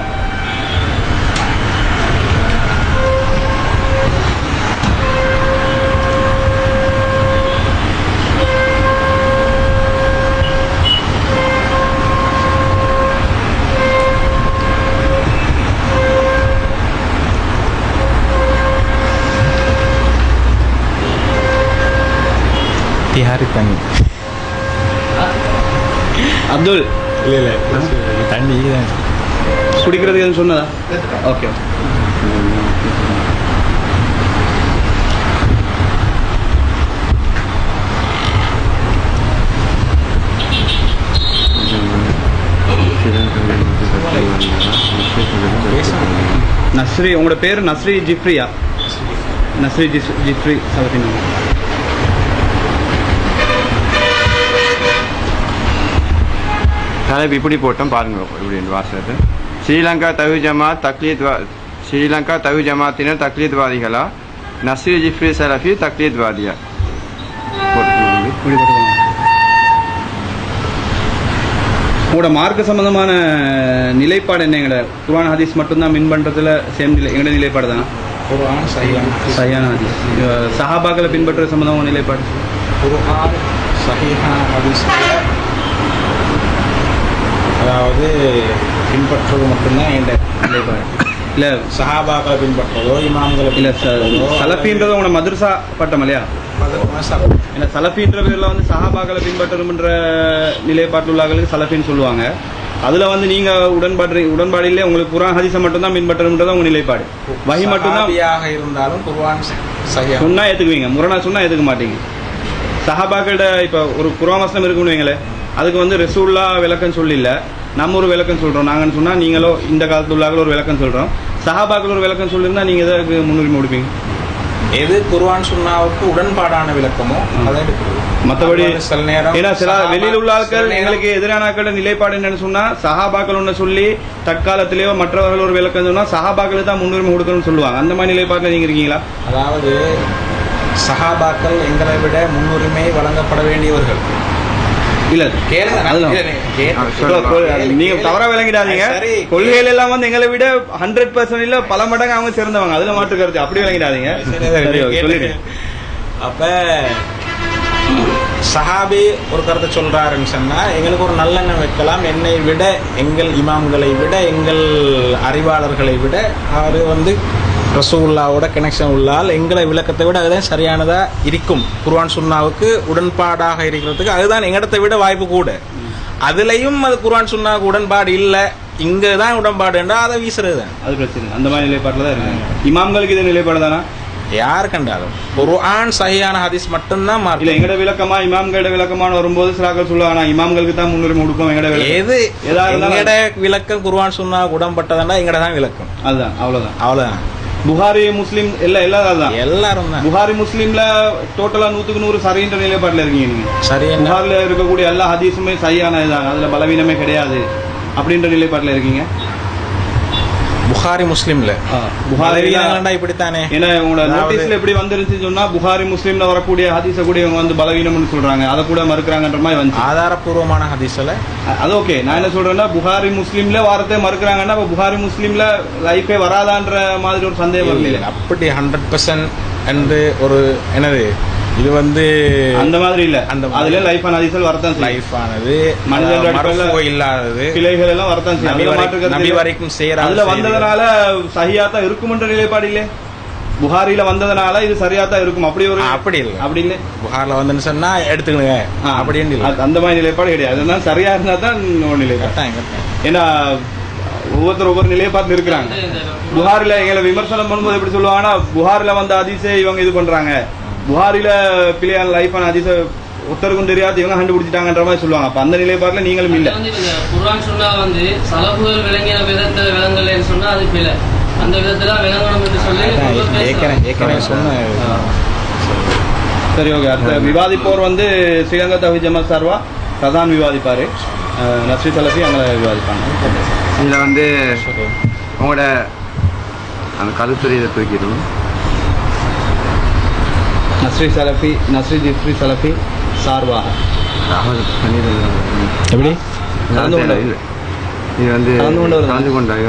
அப்துல் இல்ல தண்ணி குடிக்கிறது சொன்னதா? ஓகே. நஸ்ரி, உங்களோட பேர் நஸ்ரி ஜிஃப்ரியா? நஸ்ரி ஜிஃப்ரி சலஃபி. தலைப்பு இப்படி போட்டோம் பாருங்க, இப்படி வாசகத்தை. ஸ்ரீலங்கா தவி ஜமாத்தினர் தக்லீத்வாதிகளா, நஸ்ரி ஜிஃப்ரி சலஃபி தக்லீத்வாதியா? உங்களோட மார்க்க சம்பந்தமான நிலைப்பாடு என்ன? எங்கட குர்ஆன் ஹதீஸ் மட்டும்தான் மின் பண்றதுல சேம் எங்கட நிலைப்பாடு தானே? குர்ஆன் சஹீஹான ஹதீஸ், சஹாபாக்களை பின்பற்ற சம்பந்தமான நிலைப்பாடு. குர்ஆன் சஹீஹான ஹதீஸ் அதாவது பின்பற்றுவது மட்டும்தான் என் நிலைப்பாடு. இல்ல சஹாபாக்களை பின்பற்றதோ இமாம்களை இல்ல சலஃபின்றது உங்களோட மதரசா பட்டம் இல்லையா? சலஃபின்ற பேர்ல வந்து சஹாபாக்களை பின்பற்றணும்ன்ற நிலைப்பாட்டில் உள்ளவர்களுக்கு சலஃபின்னு சொல்லுவாங்க. அதுல வந்து நீங்க உடன்பாடு இல்லை, உங்களுக்கு குர்ஆன் ஹதீஸை மட்டும் தான் பின்பற்றணும்ன்றது உங்க நிலைப்பாடு. வஹி மட்டும் தான் இருந்தாலும் குர்ஆன் சொன்னா ஏத்துக்குவீங்க, முரணா சொன்னா ஏத்துக்க மாட்டீங்க. சஹாபாக்கிட்ட இப்ப ஒரு குர்ஆன் வசனம் இருக்குன்னு வைங்களேன், அதுக்கு வந்து ரசூல்லா விளக்கம் சொல்லல, நம்ம ஒரு விளக்கம் சொல்றோம். நாங்கன்னு சொன்னா நீங்களோ இந்த காலத்துல உள்ளாக்கள் ஒரு விளக்கம் சொல்றோம், சஹாபாக்கள் ஒரு விளக்கம் சொல்லிருந்தா நீங்க எதற்கு முன்னுரிமை கொடுப்பீங்க? எது குர்ஆன் சுன்னாவுக்கு உடன்பாடான விளக்கமோ அதை எடுக்கிறது. மற்றபடி சில நேரம் ஏன்னா சில வெளியில் உள்ள ஆட்கள் எங்களுக்கு எதிரான ஆட்கள் நிலைப்பாடு என்னன்னு சொன்னா, சஹாபாக்கள் ஒன்று சொல்லி தற்காலத்திலேயோ மற்றவர்கள் ஒரு விளக்கம் சொன்னா சஹாபாக்களுக்கு தான் முன்னுரிமை கொடுக்கணும்னு சொல்லுவாங்க. அந்த மாதிரி நிலைப்பாட்டில் நீங்க இருக்கீங்களா? அதாவது சஹாபாக்கள் எங்களை விட முன்னுரிமை வழங்கப்பட வேண்டியவர்கள் இல்ல. நீங்க தவறா விளங்கிடாதீங்க. கொள்கைகள் எல்லாம் வந்து எங்களை விட 100% இல்ல பல மடங்கு அவங்க சிறந்தவங்க, அதுல மாற்று கருத்து. அப்படி விளங்கிடாதீங்க. அப்ப சஹாபி ஒரு கருத்தை சொல்றாருன்னு சொன்னா எங்களுக்கு ஒரு நல்லெண்ணம் வைக்கலாம். என்னை விட, எங்கள் இமாம்களை விட, எங்கள் அறிவாளர்களை விட அவரு வந்து ரசூலுல்லாவோட கனெக்ஷன் உள்ளால் எங்களை விளக்கத்தை விட அதுதான் சரியானதா இருக்கும். குர்ஆன் சுன்னாவுக்கு உடன்பாடாக இருக்கிறதுக்கு அதுதான் எங்கடத்தை விட வாய்ப்பு கூட. அதுலயும் அது குர்ஆன் சுன்னாவுக்கு உடன்பாடு இல்லை, இங்கதான் உடன்பாடு என்றால் அதை வீசுறது தான். அது பிரச்சனை. அந்த மாதிரி நிலைப்பாட்டில் தான் இருக்காங்க. இமாம்களுக்கு இது நிலைப்பாடு தானா? யார் கண்டாலும் குர்ஆன் சஹீஹான ஹதீஸ் மட்டும்தான் மார்க். இல்ல எங்கட விளக்கமா இமாம்களோட விளக்கமான வரும்போது சிலாக்கள் சொல்லுவாங்க இமாம்களுக்கு தான் முன்னுரிமை கொடுப்போம். எங்கட எது எங்கட விளக்கம் குர்ஆன் சுன்னா உடன்பட்டதுன்னா எங்கட தான் விளக்கம். அதுதான், அவ்வளவுதான். புகாரி முஸ்லிம் எல்லாரும் தான். புகாரி முஸ்லிம்ல டோட்டலா 100க்கு 100 சரின்ற நிலைப்பாட்டில் இருக்கீங்க நீங்க. சரி, புகாரில இருக்கக்கூடிய எல்லா ஹதீஸுமே சரியானதுதான், அதுல பலவீனமே கிடையாது அப்படின்ற நிலைப்பாட்டில் இருக்கீங்க. புகாரி முஸ்லிம்ல இப்படித்தானே. ஏன்னா உங்களோட நோட்டீஸ்ல எப்படி வந்துருச்சுன்னு சொன்னா புகாரி முஸ்லிம்ல வரக்கூடிய ஹதீஸ கூட இவங்க வந்து பலவீனம்னு சொல்றாங்க, அதை கூட மறுக்கிறாங்கன்ற மாதிரி வந்து ஆதாரப்பூர்வமான ஹதீஸ்ல அது ஓகே. நான் என்ன சொல்றேன்னா புகாரி முஸ்லிம்ல வாரத்தை மறுக்கிறாங்கன்னா புகாரி முஸ்லிம்ல லைஃபே வராதான்ற மாதிரி ஒரு சந்தேகம் இல்லை. அப்படி 100% என்று ஒரு என்னது இது வந்து அந்த மாதிரி இல்ல. அந்த அதுல லைஃப் ஆன ஹதீஸ்கள் வரதான் லைஃப் ஆனது மனிதர்கள் இல்லாதது பிழைகள் எல்லாம் வரதான் நபி வரைக்கும் செய்யறாங்க. அதுல வந்ததனால சஹியாத்தா இருக்கும்ன்ற நிலைப்பாடு இல்ல. புகாரில வந்ததனால இது சரியாத்தா இருக்கும் அப்படி ஒரு அப்படி இல்ல. புகார்ல வந்து சொன்னா எடுத்துக்கணுங்க அப்படின்னு அந்த மாதிரி நிலைப்பாடு கிடையாது. அதுதான் சரியா இருந்தா தான் நிலைப்பாடு. ஏன்னா ஒவ்வொரு நிலைப்பாடு இருக்கிறாங்க. புகாரில எங்களை விமர்சனம் பண்ணும்போது எப்படி சொல்லுவாங்கன்னா புகாரில வந்த ஹதீஸை இவங்க இது பண்றாங்க, புகாரில பிள்ளையான லைஃபான ஹதீஸ ஒருத்தருக்கும் தெரியாது இவங்க கண்டுபிடிச்சிட்டாங்கன்ற மாதிரி சொல்லுவாங்க. அப்ப அந்த நிலைப்பாடுல நீங்களும் இல்ல. குர்ஆன் சுன்னா வந்து சலஃபுகள் விளங்கின விதத்துல விளங்கலன்னு சொன்னா அது பிழை. அந்த விதத்துல விளங்கணும் என்று சொல்லி ஏற்கனவே சொன்ன. சரி, ஓகே. அடுத்த விவாதிப்போர் வந்து ஸ்ரீலங்கா தௌஹீத் ஜமாத் சார்பா பிரதான் விவாதிப்பாரு, நஸ்ரி சலஃபி அங்க விவாதிப்பாங்க. இதுல வந்து உங்களோட அந்த கருத்துரையை தூக்கிடும். நஸ்ரி ஜிப்ரி சலஃபி சார்பாக எப்படி இது வந்து கலந்து கொண்டாங்க.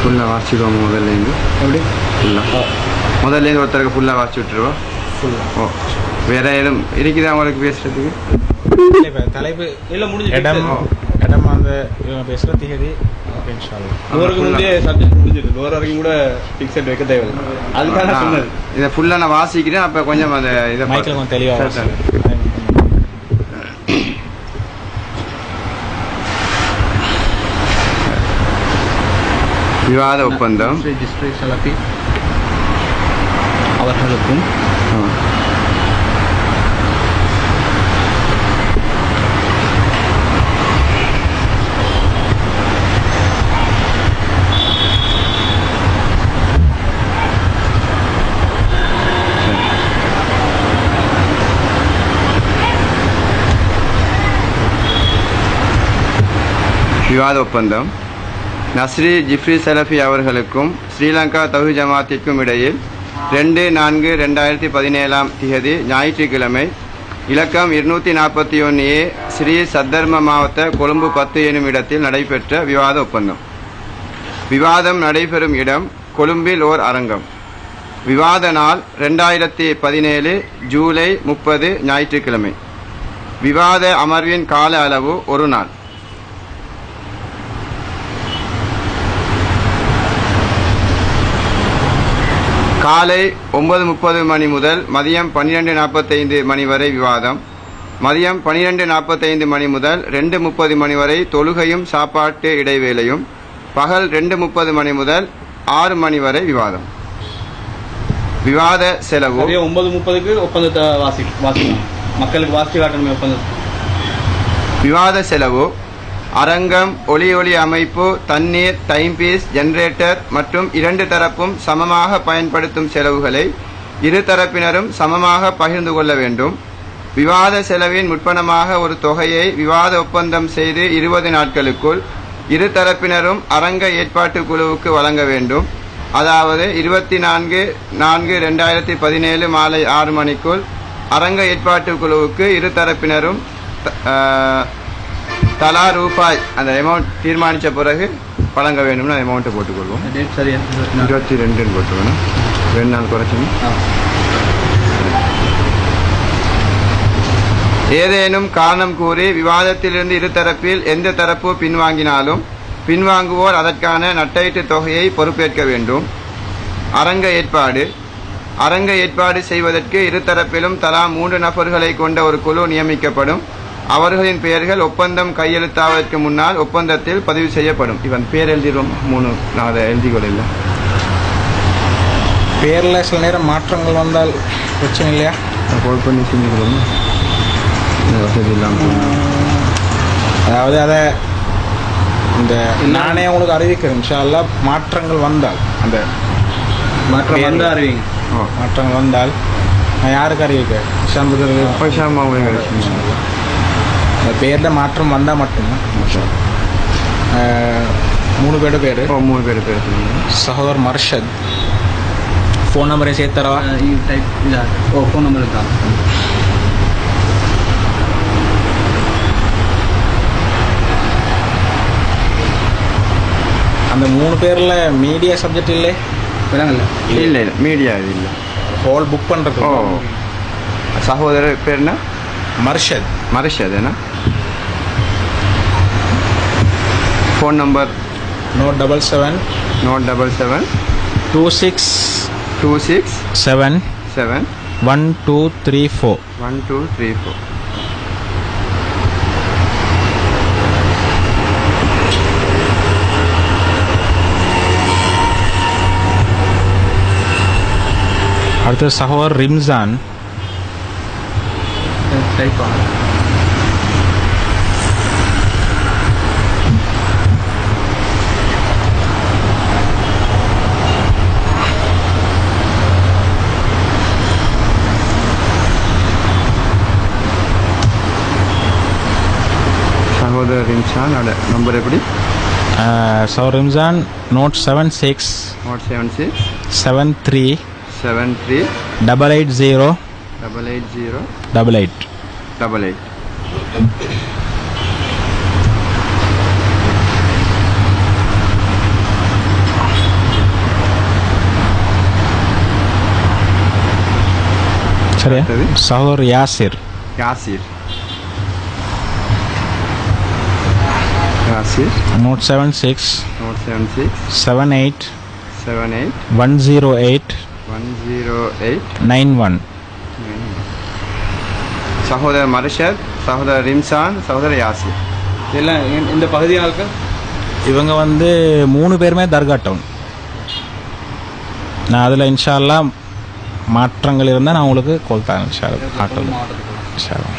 ஃபுல்லாக வாசிடுவோம் முதல்லேருந்து. எப்படி ஃபுல்லாக முதல்லேருந்து ஒருத்தருக்கு ஃபுல்லாக வாசி விட்டுருவோம். ஓ, வேற எதுவும் இருக்குதா அவங்களுக்கு பேசுறதுக்கு? தலைப்பு இல்லை, முடிஞ்சு இடம் அந்த இவங்க பேசுகிற திகதி அவருக்கு முந்தைய சப்ஜெக்ட் முடிஞ்சிருக்கு. ஒரு வரைக்கும் கூட ஃபிக்ஸட் வைக்க தேவையில்லை. அதுக்காக சொன்னது இதை ஃபுல்லாக நான் வாசிக்கிறேன். அப்போ கொஞ்சம் அந்த இதை மைக்கில் கொஞ்சம் தெளிவாக விவாத ஒப்பந்தம் அவர்களுக்கும் விவாத ஒப்பந்தம் நஸ்ரி ஜிப்ரி சலஃபி அவர்களுக்கும் ஸ்ரீலங்கா தௌஹீத் ஜமாத்திற்கும் இடையில் 2/4/2017 திகதி ஞாயிற்றுக்கிழமை இலக்கம் 241A ஸ்ரீ சத்தர்ம மாவட்ட கொழும்பு 10 எனும் இடத்தில் நடைபெற்ற விவாத ஒப்பந்தம். விவாதம் நடைபெறும் இடம் கொழும்பில் ஓர் அரங்கம். விவாத நாள் 2017 ஜூலை 30 ஞாயிற்றுக்கிழமை. விவாத அமர்வின் கால அளவு 1 நாள். காலை 9:30 மணி முதல் மதியம் 12:45 மணி வரை விவாதம். மதியம் 12:45 மணி முதல் 2:30 மணி வரை தொழுகையும் சாப்பாட்டு இடைவேளையும். பகல் 2:30 மணி முதல் 6 மணி வரை விவாதம். விவாத செலவு 9:30க்கு ஒப்பந்தத்தை வாசிக்கலாம், மக்களுக்கு வாசிச்சு காட்டணுமே ஒப்பந்தம். விவாத செலவு அரங்கம், ஒளி அமைப்பு, தண்ணீர், டைம்பீஸ், ஜெனரேட்டர் மற்றும் 2 தரப்பும் சமமாக பயன்படுத்தும் செலவுகளை இரு தரப்பினரும் சமமாக பகிர்ந்து கொள்ள வேண்டும். விவாத செலவின் முற்பணமாக ஒரு தொகையை விவாத ஒப்பந்தம் செய்து 20 நாட்களுக்குள் இரு தரப்பினரும் அரங்க ஏற்பாட்டு குழுவுக்கு வழங்க வேண்டும். அதாவது 24/4/2017 மாலை 6 மணிக்குள் அரங்க ஏற்பாட்டு குழுவுக்கு இரு தரப்பினரும் தலா ரூபாய் அந்த அமௌண்ட் தீர்மானித்த பிறகு வழங்க வேண்டும்னு அந்த அமௌண்ட்டை போட்டுக்கொள்வோம். 22 போட்டுக்கணும், 2 நாள் குறைச்சணும். ஏதேனும் காரணம் கூறி விவாதத்திலிருந்து இருதரப்பில் எந்த தரப்பு பின்வாங்கினாலும் பின்வாங்குவோர் அதற்கான நட்டஈட்டு தொகையை பொறுப்பேற்க வேண்டும். அரங்க ஏற்பாடு செய்வதற்கு இருதரப்பிலும் தலா 3 நபர்களை கொண்ட ஒரு குழு நியமிக்கப்படும். அவர்களின் பெயர்கள் ஒப்பந்தம் கையெழுத்தாவதற்கு முன்னால் ஒப்பந்தத்தில் பதிவு செய்யப்படும். இவன் பேர் எழுதிடுவோம், 3 நான் அதை எழுதிக்கொள்ள. பேரில் சில நேரம் மாற்றங்கள் வந்தால் பிரச்சனை இல்லையா? கால் பண்ணி செஞ்சுக்கணும், வசதி இல்லாமல். அதாவது அதை இந்த நானே உங்களுக்கு அறிவிக்கிறேன். இன்ஷா அல்லாஹ் மாற்றங்கள் வந்தால் அந்த மாற்றம் வந்தால் அறிவிங்க. மாற்றங்கள் வந்தால் நான் யாருக்கு அறிவிக்கிறேன்? அந்த பேரில் மாற்றம் வந்தால் மட்டும்தான். 3 பேர் 3 பேர் சகோதர் மர்ஷத். ஃபோன் நம்பரை சேர்த்தரவா? ஃபோன் நம்பர் இருக்கா? அந்த 3 பேரில் மீடியா சப்ஜெக்ட் இல்லை இல்லை மீடியா இது இல்லை. ஹால் புக் பண்ணுறது. சகோதரர் பேர்னா மர்ஷத் என்ன? Phone number note 77 26 7 1234. அடுத்த சகோதர் ரிம்சான். சகோதரர் ரிம்சான் நம்பர் எப்படி? சகோதர் ரிம்சான் நோட் 76 73 880 88. சரி. சகோதர் யாசிர் நோட் 76 78 108 91. சகோதரர் மர்ஷத், சகோதரர் ரிம்சான், சகோதரர் யாசிர். இதெல்லாம் இந்த பகுதி ஆட்கள். இவங்க 3 பேருமே தர்கா டவுன். நான் அதில் இன்ஷா அல்லாஹ் மாற்றங்கள் இருந்தால் நான் உங்களுக்கு கால் தரேன். இன்ஷா அல்லாஹ் காட்டும். இன்ஷா அல்லாஹ்.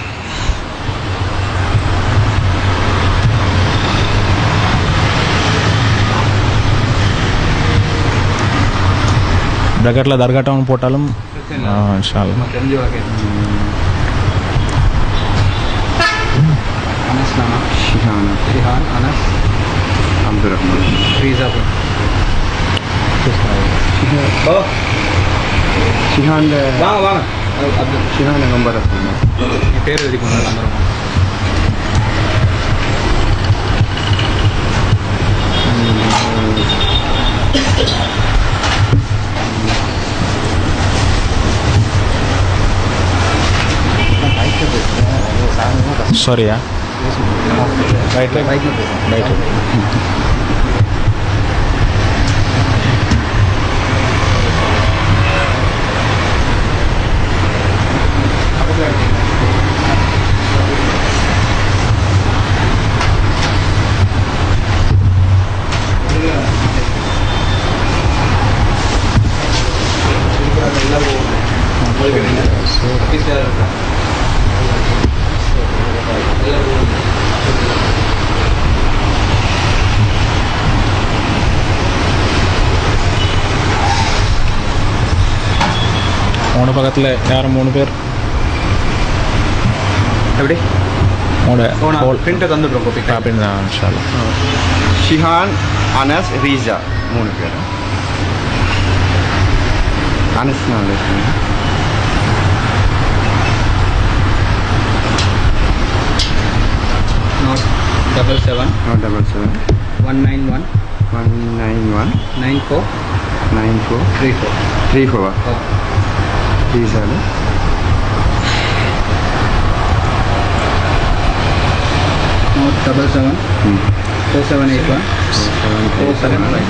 பிரகட்டில் தர்கா டவுன் போட்டாலும் இன்ஷா அல்லாஹ். தெரிஞ்சு வழக்கம் ஷிஹான் அனஸ் அப்துல் ரஹ்மான் ரீசா ஷிஹான் வாங்க ஷிஹான் நம்பர் பேர் எழுதி கொண்டு நம்பர். சாரியா ரைட் உன பக்கத்தில் யாரும் 3 பேர் எப்படி உன்னோட பிரிண்டை தந்துடுறோம் கோபி அப்படின்னு தான் இன்ஷா அல்லாஹ். ஷிஹான், அனஸ், ரீசா 3 பேர். அனஸ் நான் இருக்கேன். Not 77 191 191 94 94 34 34 ரீசாவில் Not 77 4781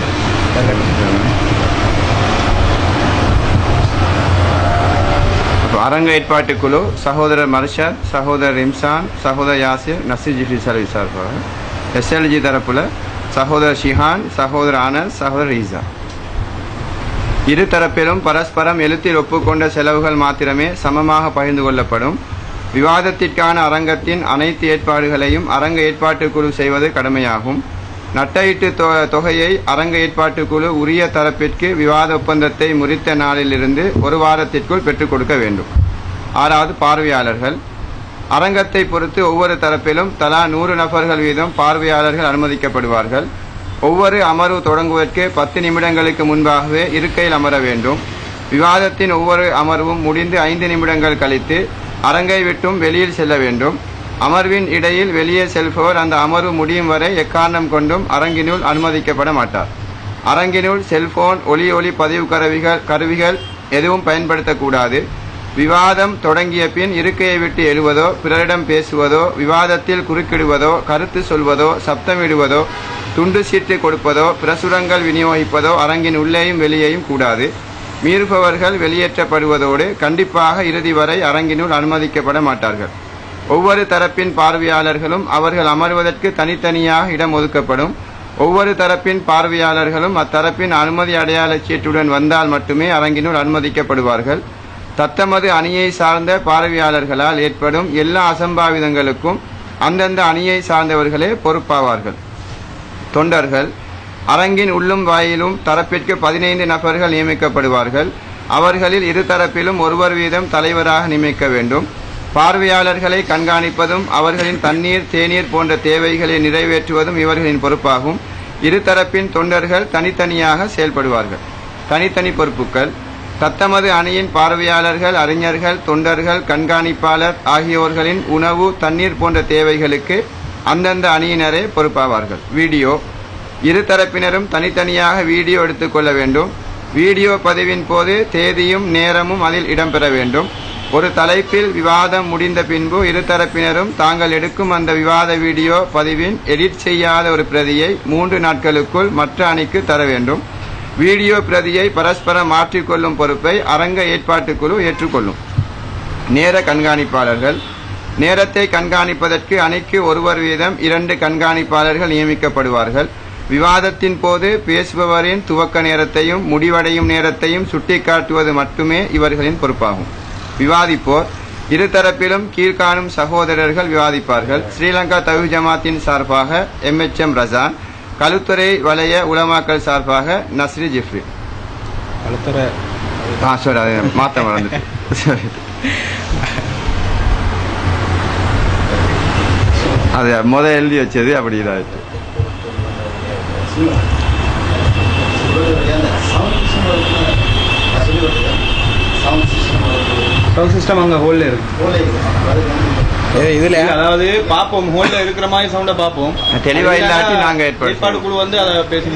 அரங்க ஏற்பாட்டு குழு சகோதரர் மர்ஷத், சகோதரர் இம்சான், சகோதரர் யாசிர், நசீர் ஜிஃப்ரி சர்வீஸ் சார்பாக. எஸ்எல்ஜி தரப்புல சகோதரர் ஷிஹான், சகோதரர் அனஸ், சகோதரர் ரீசா. இரு தரப்பிலும் பரஸ்பரம் எழுத்தில் ஒப்புக்கொண்ட செலவுகள் மாத்திரமே சமமாக பகிர்ந்து கொள்ளப்படும். விவாதத்திற்கான அரங்கத்தின் அனைத்து ஏற்பாடுகளையும் அரங்க ஏற்பாட்டு குழு செய்வது கடமையாகும். நட்டஈட்டு தொகையை அரங்க ஏற்பாட்டு குழு உரிய தரப்பிற்கு விவாத ஒப்பந்தத்தை முறித்த நாளிலிருந்து 1 வாரத்திற்குள் பெற்றுக் கொடுக்க வேண்டும். 6வது, பார்வையாளர்கள். அரங்கத்தை பொறுத்து ஒவ்வொரு தரப்பிலும் தலா 100 நபர்கள் வீதம் பார்வையாளர்கள் அனுமதிக்கப்படுவார்கள். ஒவ்வொரு அமர்வு தொடங்குவதற்கு 10 நிமிடங்களுக்கு முன்பாகவே இருக்கையில் அமர வேண்டும். விவாதத்தின் ஒவ்வொரு அமர்வும் முடிந்து 5 நிமிடங்கள் கழித்து அரங்கை விட்டும் வெளியில் செல்ல வேண்டும். அமர்வின் இடையில் வெளியே செல்பவர் அந்த அமர்வு முடியும் வரை எக்காரணம் கொண்டும் அரங்கினுள் அனுமதிக்கப்பட மாட்டார். அரங்கினுள் செல்போன், ஒலி பதிவு கருவிகள் எதுவும் பயன்படுத்தக்கூடாது. விவாதம் தொடங்கிய பின் இருக்கையை விட்டு எழுவதோ, பிறரிடம் பேசுவதோ, விவாதத்தில் குறுக்கிடுவதோ, கருத்து சொல்வதோ, சப்தமிடுவதோ, துண்டு சீட்டு கொடுப்பதோ, பிரசுரங்கள் விநியோகிப்பதோ அரங்கின் உள்ளேயும் வெளியேயும் கூடாது. மீறுபவர்கள் வெளியேற்றப்படுவதோடு கண்டிப்பாக இறுதி வரை அரங்கினுள் அனுமதிக்கப்பட மாட்டார்கள். ஒவ்வொரு தரப்பின் பார்வையாளர்களும் அவர்கள் அமர்வதற்கு தனித்தனியாக இடம் ஒதுக்கப்படும். ஒவ்வொரு தரப்பின் பார்வையாளர்களும் அத்தரப்பின் அனுமதி அடையாள சீட்டுடன் வந்தால் மட்டுமே அரங்கினுள் அனுமதிக்கப்படுவார்கள். தத்தமது அணியை சார்ந்த பார்வையாளர்களால் ஏற்படும் எல்லா அசம்பாவிதங்களுக்கும் அந்தந்த அணியை சார்ந்தவர்களே பொறுப்பாவார்கள். தொண்டர்கள். அரங்கின் உள்ளும் வாயிலும் தரப்பிற்கு 15 நபர்கள் நியமிக்கப்படுவார்கள். அவர்களில் இரு தரப்பிலும் ஒருவர் வீதம் தலைவராக நியமிக்க வேண்டும். பார்வையாளர்களை கண்காணிப்பதும் அவர்களின் தண்ணீர், தேநீர் போன்ற தேவைகளை நிறைவேற்றுவதும் இவர்களின் பொறுப்பாகும். இருதரப்பின் தொண்டர்கள் தனித்தனியாக செயல்படுவார்கள். தனித்தனி பொறுப்புகள். தத்தமது அணியின் பார்வையாளர்கள், அறிஞர்கள், தொண்டர்கள், கண்காணிப்பாளர் ஆகியோர்களின் உணவு, தண்ணீர் போன்ற தேவைகளுக்கு அந்தந்த அணியினரே பொறுப்பாவார்கள். வீடியோ. இருதரப்பினரும் தனித்தனியாக வீடியோ எடுத்துக்கொள்ள வேண்டும். வீடியோ பதிவின் போது தேதியும் நேரமும் அதில் இடம்பெற வேண்டும். ஒரு தலைப்பில் விவாதம் முடிந்த பின்பு இருதரப்பினரும் தாங்கள் எடுக்கும் அந்த விவாத வீடியோ பதிவின் எடிட் செய்யாத ஒரு பிரதியை 3 நாட்களுக்குள் மற்ற அணிக்கு தர வேண்டும். வீடியோ பிரதியை பரஸ்பரம் மாற்றிக்கொள்ளும் பொறுப்பை அரங்க ஏற்பாட்டுக்குழு ஏற்றுக்கொள்ளும். நேர கண்காணிப்பாளர்கள். நேரத்தை கண்காணிப்பதற்கு அணிக்கு ஒருவர் வீதம் 2 கண்காணிப்பாளர்கள் நியமிக்கப்படுவார்கள். விவாதத்தின் போது பேசுபவரின் துவக்க நேரத்தையும் முடிவடையும் நேரத்தையும் சுட்டிக்காட்டுவது மட்டுமே இவர்களின் பொறுப்பாகும். விவாதிப்போர். இருதரப்பிலும் கீழ்காணும் சகோதரர்கள் விவாதிப்பார்கள். ஸ்ரீலங்கா தவ்ஹீத் ஜமாத்தின் சார்பாக MHM ரசான், களுத்துறை வலய உலமாக்கள் சார்பாக நஸ்ரி ஜிஃப்ரி. மாத்த மறந்துட்டு அது எழுதி வச்சது அப்படி இதாயிட்டு. சவுண்ட் சிஸ்டம் அங்க ஹோல்ல இருக்கு. இதுல அதாவது பாப்போம், ஹோல்ல இருக்கிற மாதிரி சவுண்ட பாப்போம். தெளிவா இல்லாட்டி நாங்க ஏற்பாடு குழு வந்து அதை பேசி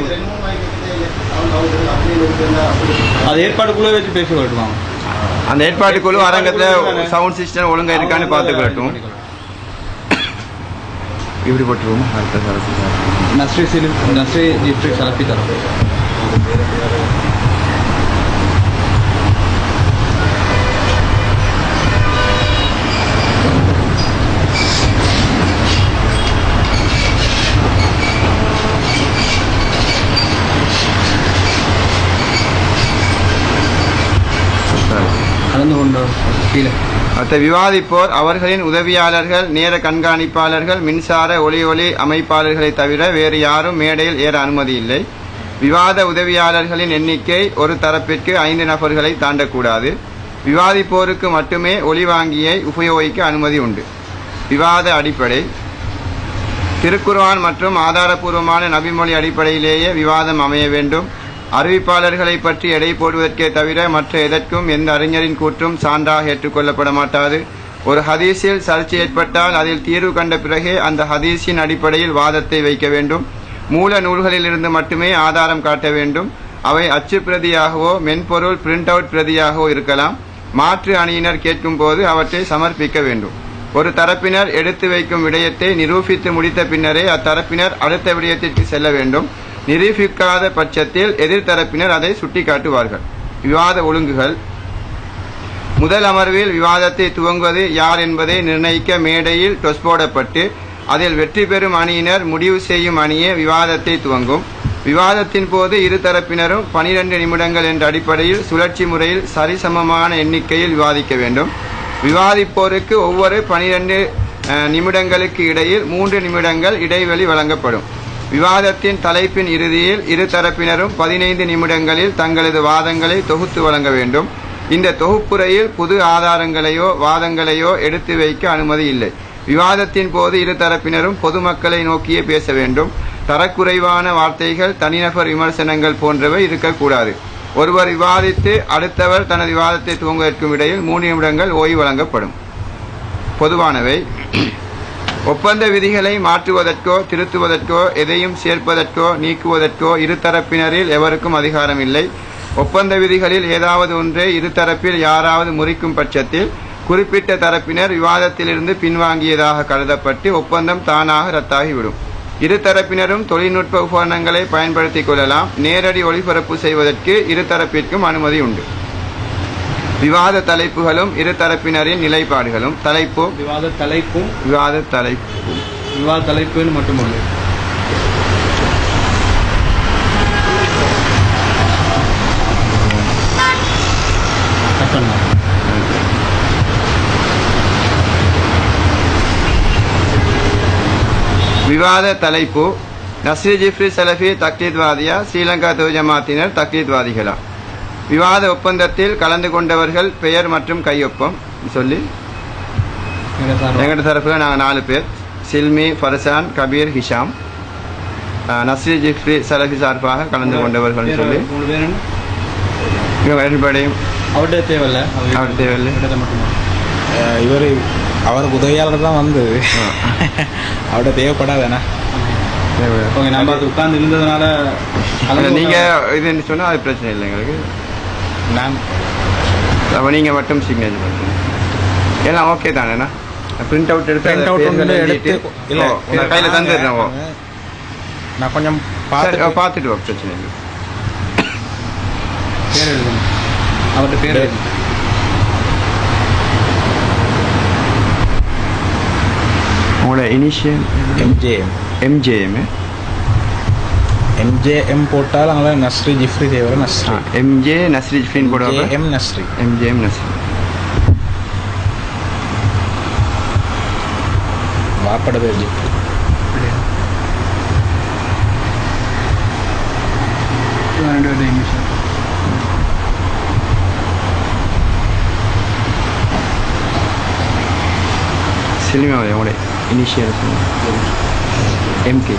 அது ஏற்பாடு குழு வச்சு பேசி கொள்ளுவாங்க. அந்த ஏற்பாடு குழு அரங்கத்துல சவுண்ட் சிஸ்டம் ஒழுங்கா இருக்கான்னு பாத்துக்கட்டும். இப்படி போட்டுருவோமா அடுத்த சலஃபி நஸ்ரி ஜிஃப்ரி சலஃபி தரப்பு. அடுத்த விவாதிப்போர் அவர்களின் உதவியாளர்கள், நேர கண்காணிப்பாளர்கள், மின்சார ஒளி அமைப்பாளர்களை தவிர வேறு யாரும் மேடையில் ஏற அனுமதி இல்லை. விவாத உதவியாளர்களின் எண்ணிக்கை ஒரு தரப்பிற்கு 5 நபர்களை தாண்டக்கூடாது. விவாதிப்போருக்கு மட்டுமே ஒலிவாங்கியை உபயோகிக்க அனுமதி உண்டு. விவாத அடிப்படை திருக்குர்ஆன் மற்றும் ஆதாரபூர்வமான நபிமொழி அடிப்படையிலேயே விவாதம் அமைய வேண்டும். அறிவிப்பாளர்களை பற்றி எடை போடுவதற்கே தவிர மற்ற எதற்கும் எந்த அறிஞரின் கூற்றும் சான்றாக ஏற்றுக்கொள்ளப்பட மாட்டாது. ஒரு ஹதீஸில் சர்ச்சை ஏற்பட்டால் அதில் தீர்வு கண்ட பிறகே அந்த ஹதீஸின் அடிப்படையில் வாதத்தை வைக்க வேண்டும். மூல நூல்களிலிருந்து மட்டுமே ஆதாரம் காட்ட வேண்டும். அவை அச்சு பிரதியாகவோ மென்பொருள் பிரிண்ட் அவுட் பிரதியாகவோ இருக்கலாம். மாற்று அணியினர் கேட்கும் போது அவற்றை சமர்ப்பிக்க வேண்டும். ஒரு தரப்பினர் எடுத்து வைக்கும் விடயத்தை நிரூபித்து முடித்த பின்னரே அத்தரப்பினர் அடுத்த விடயத்திற்கு செல்ல வேண்டும். நிரூபிக்காத பட்சத்தில் எதிர்த்தரப்பினர் அதை சுட்டிக்காட்டுவார்கள். விவாத ஒழுங்குகள் முதல் அமர்வில் விவாதத்தை துவங்குவது யார் என்பதை நிர்ணயிக்க மேடையில் டொஸ் போடப்பட்டு அதில் வெற்றி பெறும் அணியினர் முடிவு செய்யும் அணியே விவாதத்தை துவங்கும். விவாதத்தின் போது இருதரப்பினரும் 12 நிமிடங்கள் என்ற அடிப்படையில் சுழற்சி முறையில் சரிசமமான எண்ணிக்கையில் விவாதிக்க வேண்டும். விவாதிப்போருக்கு ஒவ்வொரு 12 நிமிடங்களுக்கு இடையில் 3 நிமிடங்கள் இடைவெளி வழங்கப்படும். விவாதத்தின் தலைப்பின் இறுதியில் இருதரப்பினரும் 15 நிமிடங்களில் தங்களது வாதங்களை தொகுத்து வழங்க வேண்டும். இந்த தொகுப்புரையில் புது ஆதாரங்களையோ வாதங்களையோ எடுத்து வைக்க அனுமதி இல்லை. விவாதத்தின் போது இருதரப்பினரும் பொதுமக்களை நோக்கியே பேச வேண்டும். தரக்குறைவான வார்த்தைகள், தனிநபர் விமர்சனங்கள் போன்றவை இருக்கக்கூடாது. ஒருவர் விவாதித்து அடுத்தவர் தனது விவாதத்தை துவங்குவதற்கும் இடையில் 3 நிமிடங்கள் ஓய்வு வழங்கப்படும். பொதுவானவை ஒப்பந்த விதிகளை மாற்றுவதற்கோ திருத்துவதற்கோ எதையும் சேர்ப்பதற்கோ நீக்குவதற்கோ இருதரப்பினரில் எவருக்கும் அதிகாரம் இல்லை. ஒப்பந்த விதிகளில் ஏதாவது ஒன்றை இருதரப்பில் யாராவது முறிக்கும் பட்சத்தில் குறிப்பிட்ட தரப்பினர் விவாதத்திலிருந்து பின்வாங்கியதாக கருதப்பட்டு ஒப்பந்தம் தானாக ரத்தாகிவிடும். இருதரப்பினரும் தொழில்நுட்ப உபகரணங்களை பயன்படுத்திக் கொள்ளலாம். நேரடி ஒளிபரப்பு செய்வதற்கு இருதரப்பிற்கும் அனுமதி உண்டு. விவாத தலைப்புகளும் இருதரப்பினரின் நிலைப்பாடுகளும். தலைப்பு விவாத தலைப்புன்னு மட்டுமல்ல. விவாத தலைப்பு நஸ்ரி ஜிஃப்ரி சலஃபி தக்லீத்வாதியா, ஸ்ரீலங்கா தௌஹீத் ஜமாத்தினர் தக்லீத்வாதிகளா? விவாத ஒப்பந்தத்தில் கலந்து கொண்டவர்கள் பெயர் மற்றும் கையொப்பம் சொல்லி. எங்கட தரப்பில் நாங்கள் 4 பேர். சில்மி, ஃபர்சான், கபீர், ஹிஷாம். நஸ்ரி ஜிஃப்ரி சலஃபி சார்பாக கலந்து கொண்டவர்கள் சொல்லி எல்லாரையும் அவருடைய தேவையில்லை. இவர் அவருக்கு உதவியாளர் தான் வந்து அவர்கிட்ட தேவைப்படாதானே. நம்ம அது உட்கார்ந்து இருந்ததுனால நீங்கள் இது சொன்னால் அது பிரச்சனை இல்லை எங்களுக்கு. அப்போ நீங்கள் மட்டும் சிக்னேச்சர் பண்ணுங்க. எல்லாம் ஓகே தானேண்ணா? பிரிண்ட் அவுட் எடுத்து இல்லை கையில் தந்துடுறேன். நான் கொஞ்சம் பார்த்துட்டு பிரச்சனை இல்லை. பேர் எழுதணும். அவர்கிட்ட பேர் எழுதணும். உங்களோட இனிஷியல் எம்ஜேஎம் போட்டால் அங்கே நஸ்ரி ஜிஃப்ரி தேவை. நஸ்ரி எம்ஜே நஸ்ரி ஜிஃப்ரின்னு போடுவாங்க. எம்ஜேஎம் நஸ்ரி வாப்பட பேர் ஜிஃப்ரி. சில்மியா உங்களோட இனிஷியல் எம்கே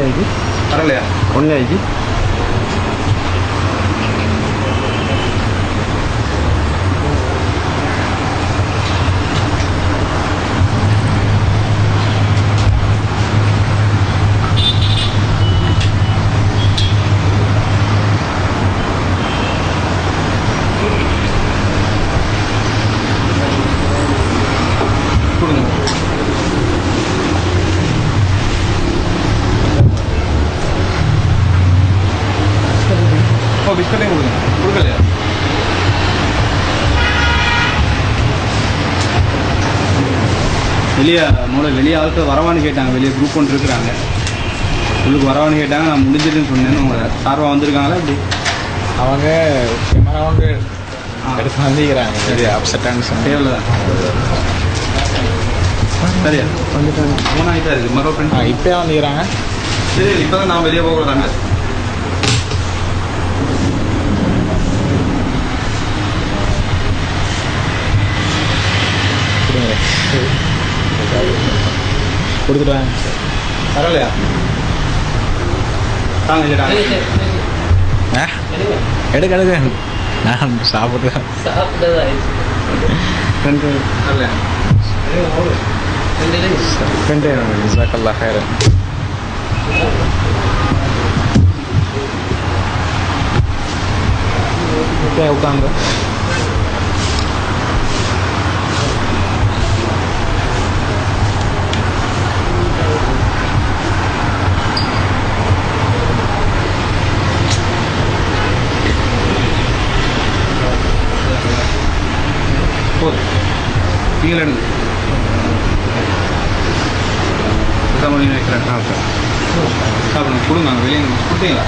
ஐஜி வரலையா? ஒன்று ஐஜி பிஸ்கட்டையும் கொடுங்க. கொடுக்கலையா? வெளியே ஆட்கள் வரவான்னு கேட்டாங்க. வெளியே குரூப் ஒன்று இருக்கிறாங்க, உள்ளுக்கு வரவான்னு கேட்டாங்க. நான் முடிஞ்சதுன்னு சொன்னேன்னு உங்களை சார்பாக வந்திருக்காங்களா இப்படி? அவங்க அவங்க எடுத்து வந்துக்கிறாங்க. சரி அப்செட்டான தேவையில்ல தான். சரியா வந்துட்டாங்க. மூணாயிட்டா இருக்குது மரோ ஃப்ரெண்ட். இப்போயே வந்துக்கிறாங்க. சரி இப்போ தான் நான் வெளியே போகிறாங்க. கொடுத்துட்டாங்க. வரலையா? தாங்க இல்லைடாங்க. எடுக்க நான் சாப்பிடுறேன். வரலையா? ஜஸாக்கல்லாஹ் ஹைரன். உட்காந்து போதும். நீங்கள் எடுங்க. நீங்கள் வைக்கிறேன். சாப்பிடுங்க. கொடுங்க. அங்கே வெளியே கொடுத்தீங்களா?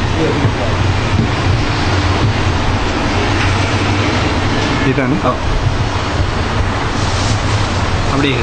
இதுதானே அப்படியே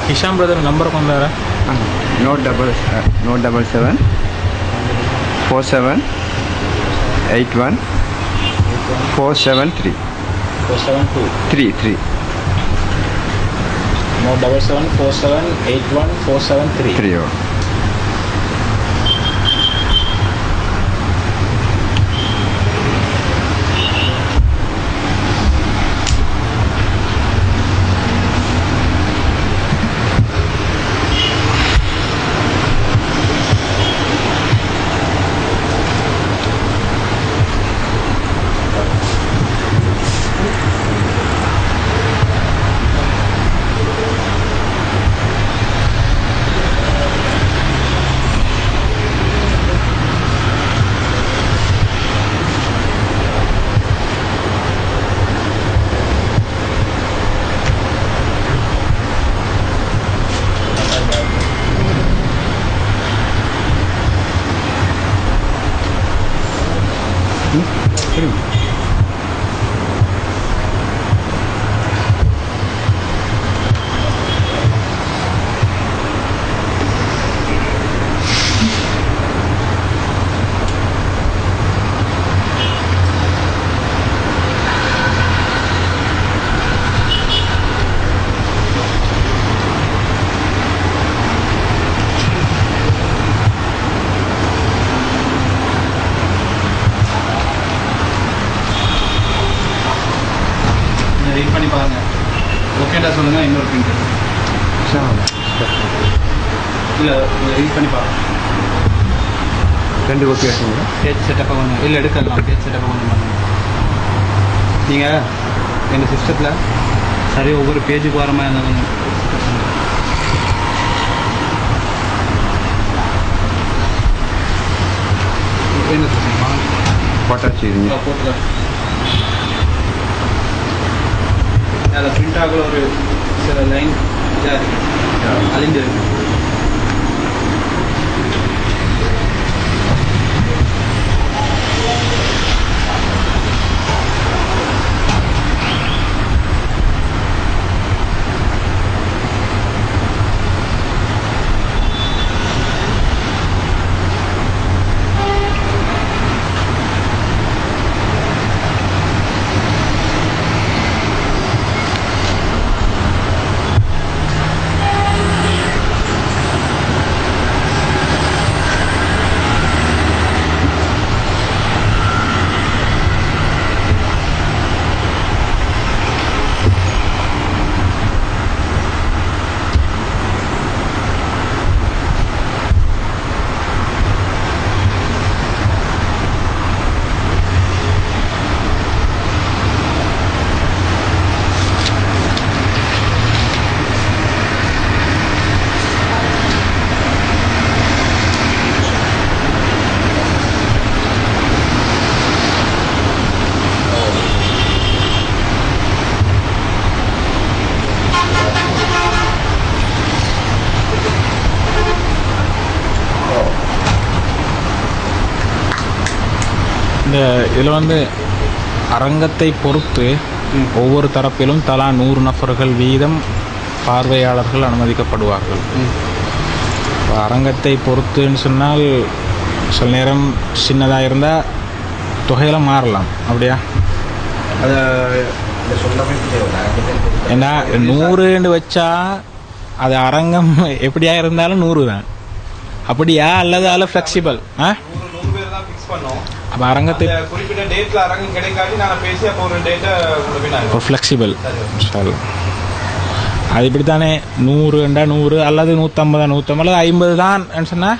हिशाम ब्रदर नंबर कौन दे रहा है? नोट 77 47 81 473 472 33 नोट 77 47 81 473 3 हो ரீட் பண்ணி பாருங்க. ஓகேடா சொல்லுங்க. இன்னொரு பிரிண்ட் இல்லை ரீட் பண்ணி பாருங்க. 2 காப்பி எடுத்துங்களா? பேஜ் செட்டப்பை கொஞ்சம் இல்லை எடுக்கலாம். பேஜ் செட்டப்பை கொஞ்சம் பண்ணுங்க. நீங்கள் எங்கள் சிஸ்டத்தில் சரி ஒவ்வொரு பேஜுக்கு வர மாதிரி இருந்தால் கொஞ்சம் என்ன சொல்லுங்க போட்டாச்சு போட்டு அதில் பிரிண்ட் ஆகல ஒரு சில லைன் இதாக இருக்கு அழிஞ்சிருக்கு. இந்த இதில் வந்து அரங்கத்தை பொறுத்து ஒவ்வொரு தரப்பிலும் தலா 100 நபர்கள் வீதம் பார்வையாளர்கள் அனுமதிக்கப்படுவார்கள். அரங்கத்தை பொறுத்துன்னு சொன்னால் சில நேரம் சின்னதாக இருந்தால் தொகையில் மாறலாம். அப்படியா? ஏன்னா 100 வச்சா அது அரங்கம் எப்படியா இருந்தாலும் 100 தான். அப்படியா? அல்லது அதில் ஃப்ளெக்சிபிள்? 100 பேர் தான் ஃபிக்ஸ் பண்ணோம். அப்போ அரங்கத்தை குறிப்பிட்ட டேட்ல அரங்கம் கிடைக்காட்டி நான் பேசி அப்போ ஒரு டேட்டை ஒரு ஃப்ளெக்சிபிள் சரி. அது இப்படித்தானே 100 100 அல்லது 150 150 50 தான் சொன்னால்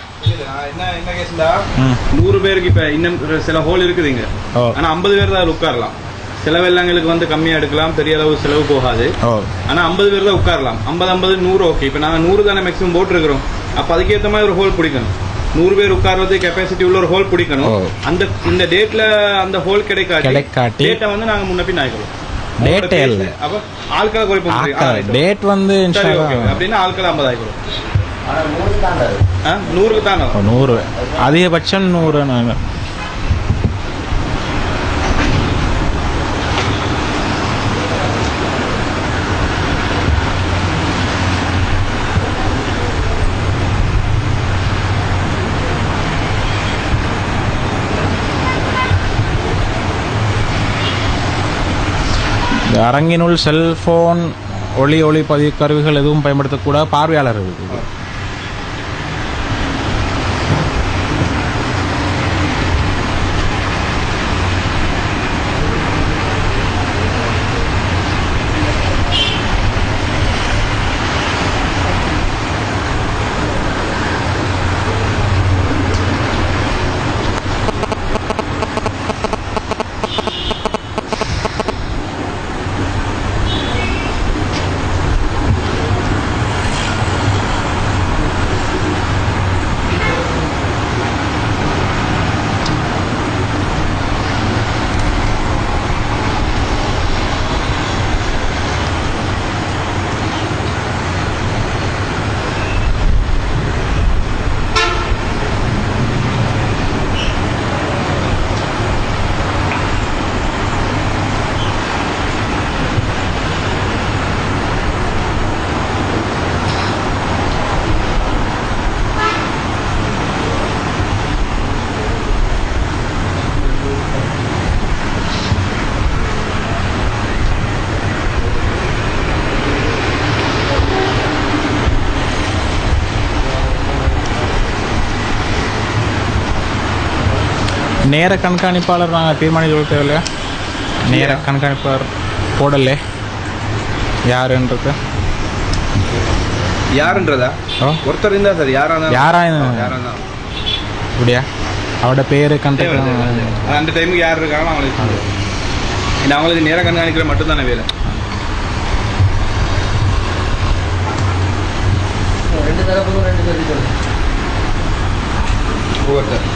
என்ன கேஸ்டா 100 பேருக்கு இப்ப இன்னும் சில ஹோல் இருக்குதுங்க. ஆனா 50 பேர் தான் உட்காரலாம். செலவெல்லாங்களுக்கு வந்து கம்மியா எடுக்கலாம், பெரிய அளவு செலவு போகாது. ஆனா 50 பேர் தான் உட்காரலாம். 50 50 100 ஓகே. இப்ப நாங்க 100 தானே மேக்ஸிமம் போட்டுருக்கிறோம். அப்ப அதுக்கேற்ற மாதிரி ஒரு ஹோல் பிடிக்கணும். 100 பேர் உட்கார்றது கெப்பாசிட்டி உள்ள ஒரு ஹோல் பிடிக்கணும். அந்த இந்த டேட்ல அந்த ஹோல் கிடைக்காட்டி டேட்டை வந்து நாங்க முன்ன பின் ஆயிக்கிறோம். டேட் இல்ல அப்ப ஆட்களை குறைப்போம். டேட் வந்து அப்படின்னா ஆட்களை 50 ஆயிக்கிறோம். 100க்கு தானே 100 அதிகபட்சம் 100. அரங்கினுள் செல்போன் ஒளி பதிவு கருவிகள் எதுவும் பயன்படுத்தக்கூடாது பார்வையாளர்களுக்கு. நேர கண்காணிப்பாளர் நாங்கள் தீர்மானிக்க தேவையில்லையா? நேர கண்காணிப்பாளர் போடலே யாருன்றதா ஒருத்தர் இருந்தா சார் யாரா இப்படியா அவட பேரு அந்த டைமுக்கு யார் இருக்காங்களோ அவங்களுக்கு நேர கண்காணிக்கிற மட்டும்தானே வேலை. ரெண்டு தரப்புக்கும் 2 பேர் ஒவ்வொருத்தர்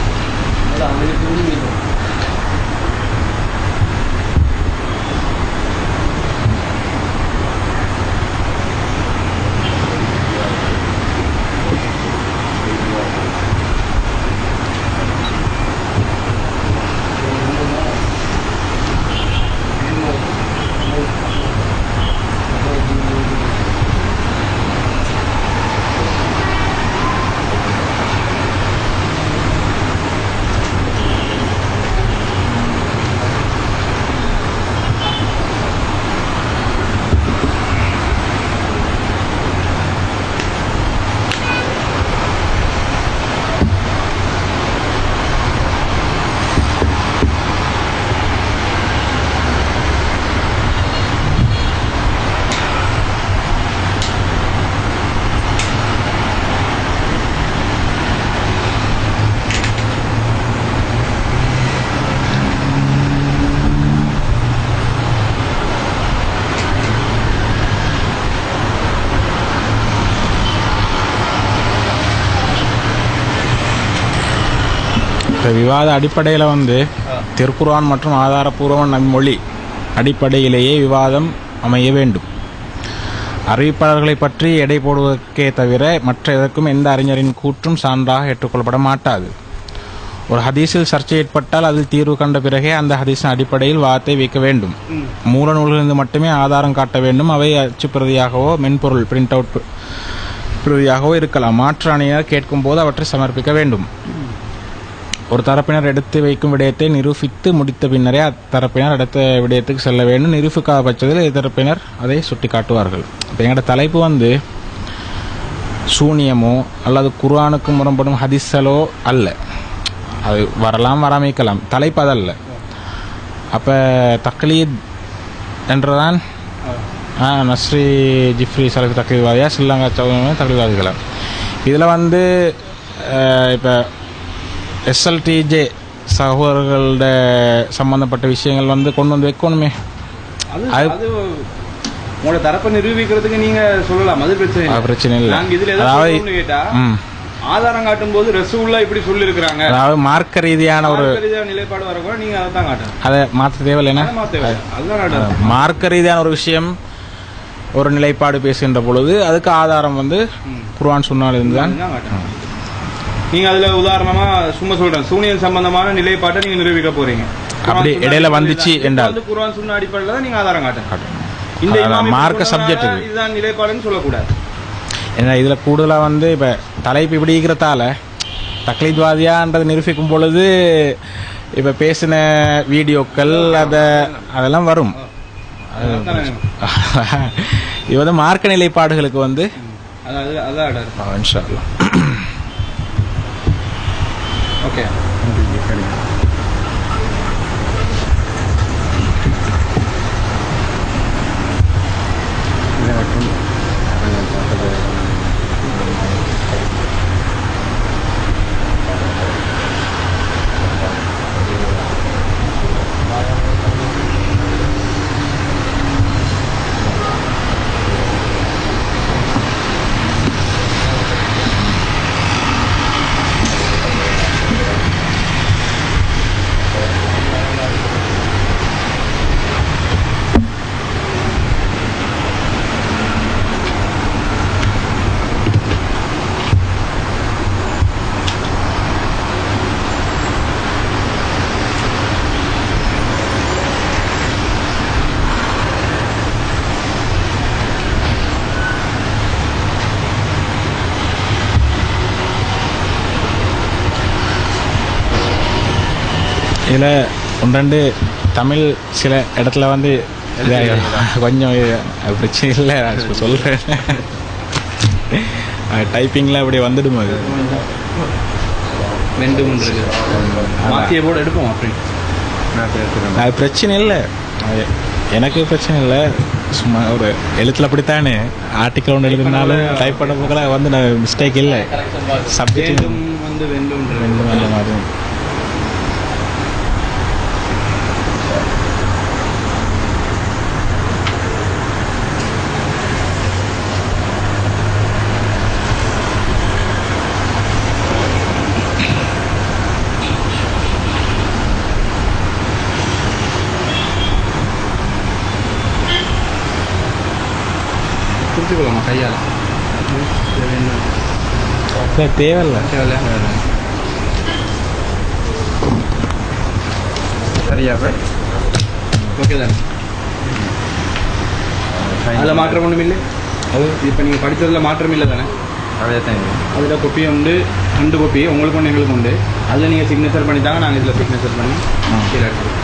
இப்போ விவாத அடிப்படையில் வந்து திருக்குர்ஆன் மற்றும் ஆதாரபூர்வ மொழி அடிப்படையிலேயே விவாதம் அமைய வேண்டும். அறிவிப்பாளர்களை பற்றி எடை போடுவதற்கே தவிர மற்ற எதற்கும் எந்த அறிஞரின் கூற்றும் சான்றாக ஏற்றுக்கொள்ளப்பட மாட்டாது. ஒரு ஹதீஸில் சர்ச்சை ஏற்பட்டால் அதில் தீர்வு கண்ட பிறகே அந்த ஹதீஸின் அடிப்படையில் வாதத்தை வைக்க வேண்டும். மூல நூல்களிலிருந்து மட்டுமே ஆதாரம் காட்ட வேண்டும். அவை அச்சு பிரதியாகவோ மென்பொருள் பிரிண்ட் அவுட் பிரதியாகவோ இருக்கலாம். மாற்று அணியினர் கேட்கும் போது அவற்றை சமர்ப்பிக்க வேண்டும். ஒரு தரப்பினர் எடுத்து வைக்கும் விடயத்தை நிரூபித்து முடித்த பின்னரே அத்தரப்பினர் அடுத்த விடயத்துக்கு செல்ல வேண்டும். நிரூபிக்காத பட்சத்தில் எதிர்த்தரப்பினர் அதை சுட்டி காட்டுவார்கள். இப்போ எங்களோட தலைப்பு வந்து சூனியமோ அல்லது குர்ஆனுக்கு முரண்படும் ஹதீஸ்களோ அல்ல. அது வரலாம், வராமைக்கலாம். தலைப்பு அதல்ல. அப்போ தக்லீத் என்றுதான் நஸ்ரி ஜிஃப்ரி சலஃபி தக்லீத்வாதியா, ஸ்ரீலங்கா சௌதரி தக்லீத்வாதிகளா. இதில் வந்து இப்போ எஸ்எல்டிஜே சகோதரர்களோட சம்பந்தப்பட்ட விஷயங்கள் வந்து கொண்டு வந்து வைக்கணுமே. அது உங்களோட தரப்பை நிரூபிக்கிறதுக்கு நீங்க சொல்லலாம், அது பிரச்சனை இல்லை. நாங்க இதுல ஏதாவது கேட்டா ஆதாரம் காட்டும் போது ரசூலுல்லாஹ் இப்படி சொல்லி இருக்கிறாங்க, அதாவது மார்க்க ரீதியான ஒரு நிலைப்பாடு வர கூட நீங்க அதை தான் காட்டணும். அதை மாற்ற தேவையில்லை. மார்க்க ரீதியான ஒரு விஷயம் ஒரு நிலைப்பாடு பேசுகின்ற பொழுது அதுக்கு ஆதாரம் வந்து குர்ஆன் சுன்னால இருந்து தான் காட்டணும். நீங்க அதுல உதாரணமா சும்மா சொல்றேன், சூனியன் சம்பந்தமான நிலைப்பாட்டை நீங்க நிரூபிக்க போறீங்க. அப்படி இடையில வந்துச்சு என்றால் குர்ஆன் சுன்னா அடிப்படையில் தான் நீங்க ஆதாரம் காட்டணும். இந்த மார்க்க சப்ஜெக்ட் இதுதான் நிலைப்பாடுன்னு சொல்லக்கூடாது. ஏன்னா இதில் கூடுதலாக வந்து இப்போ தலைப்பு இப்படி இருக்கிறதால தக்லீத்வாதியான்றதை நிரூபிக்கும் பொழுது இப்போ பேசின வீடியோக்கள் அதெல்லாம் வரும். இது வந்து மார்க்க நிலைப்பாடுகளுக்கு வந்து ஓகே. இதில் ஒன்று தமிழ் சில இடத்துல வந்து கொஞ்சம் பிரச்சனை இல்லை, நான் சொல்கிறேன். டைப்பிங்கில் அப்படி வந்துடும். அது 2-3 மாற்றிய போர்டு எடுப்போம். அப்படி அது பிரச்சனை இல்லை, எனக்கு பிரச்சனை இல்லை. சும்மா ஒரு எழுத்தில் அப்படித்தானே ஆர்டிக்கல் ஒன்று எழுதுனாலும் டைப் பண்ண போகல வந்து நான் மிஸ்டேக் இல்லை. சப்ஜெக்ட் வந்து 2 அந்த மாதிரி கையால் தேவையில்லை. சரியா? ஓகே தானே? அதில் மாற்றம் ஒன்றும் இல்லை. அது இப்போ நீங்கள் படித்ததில் மாற்றம் இல்லை தானே? அதில் கொப்பி உண்டு, 2 கொப்பி உங்களுக்கு ஒன்று எங்களுக்கு உண்டு. அதில் நீங்கள் சிக்னேச்சர் பண்ணித்தாங்க, நாங்கள் இதில் சிக்னேச்சர் பண்ணி கீழே எடுத்துருவோம்.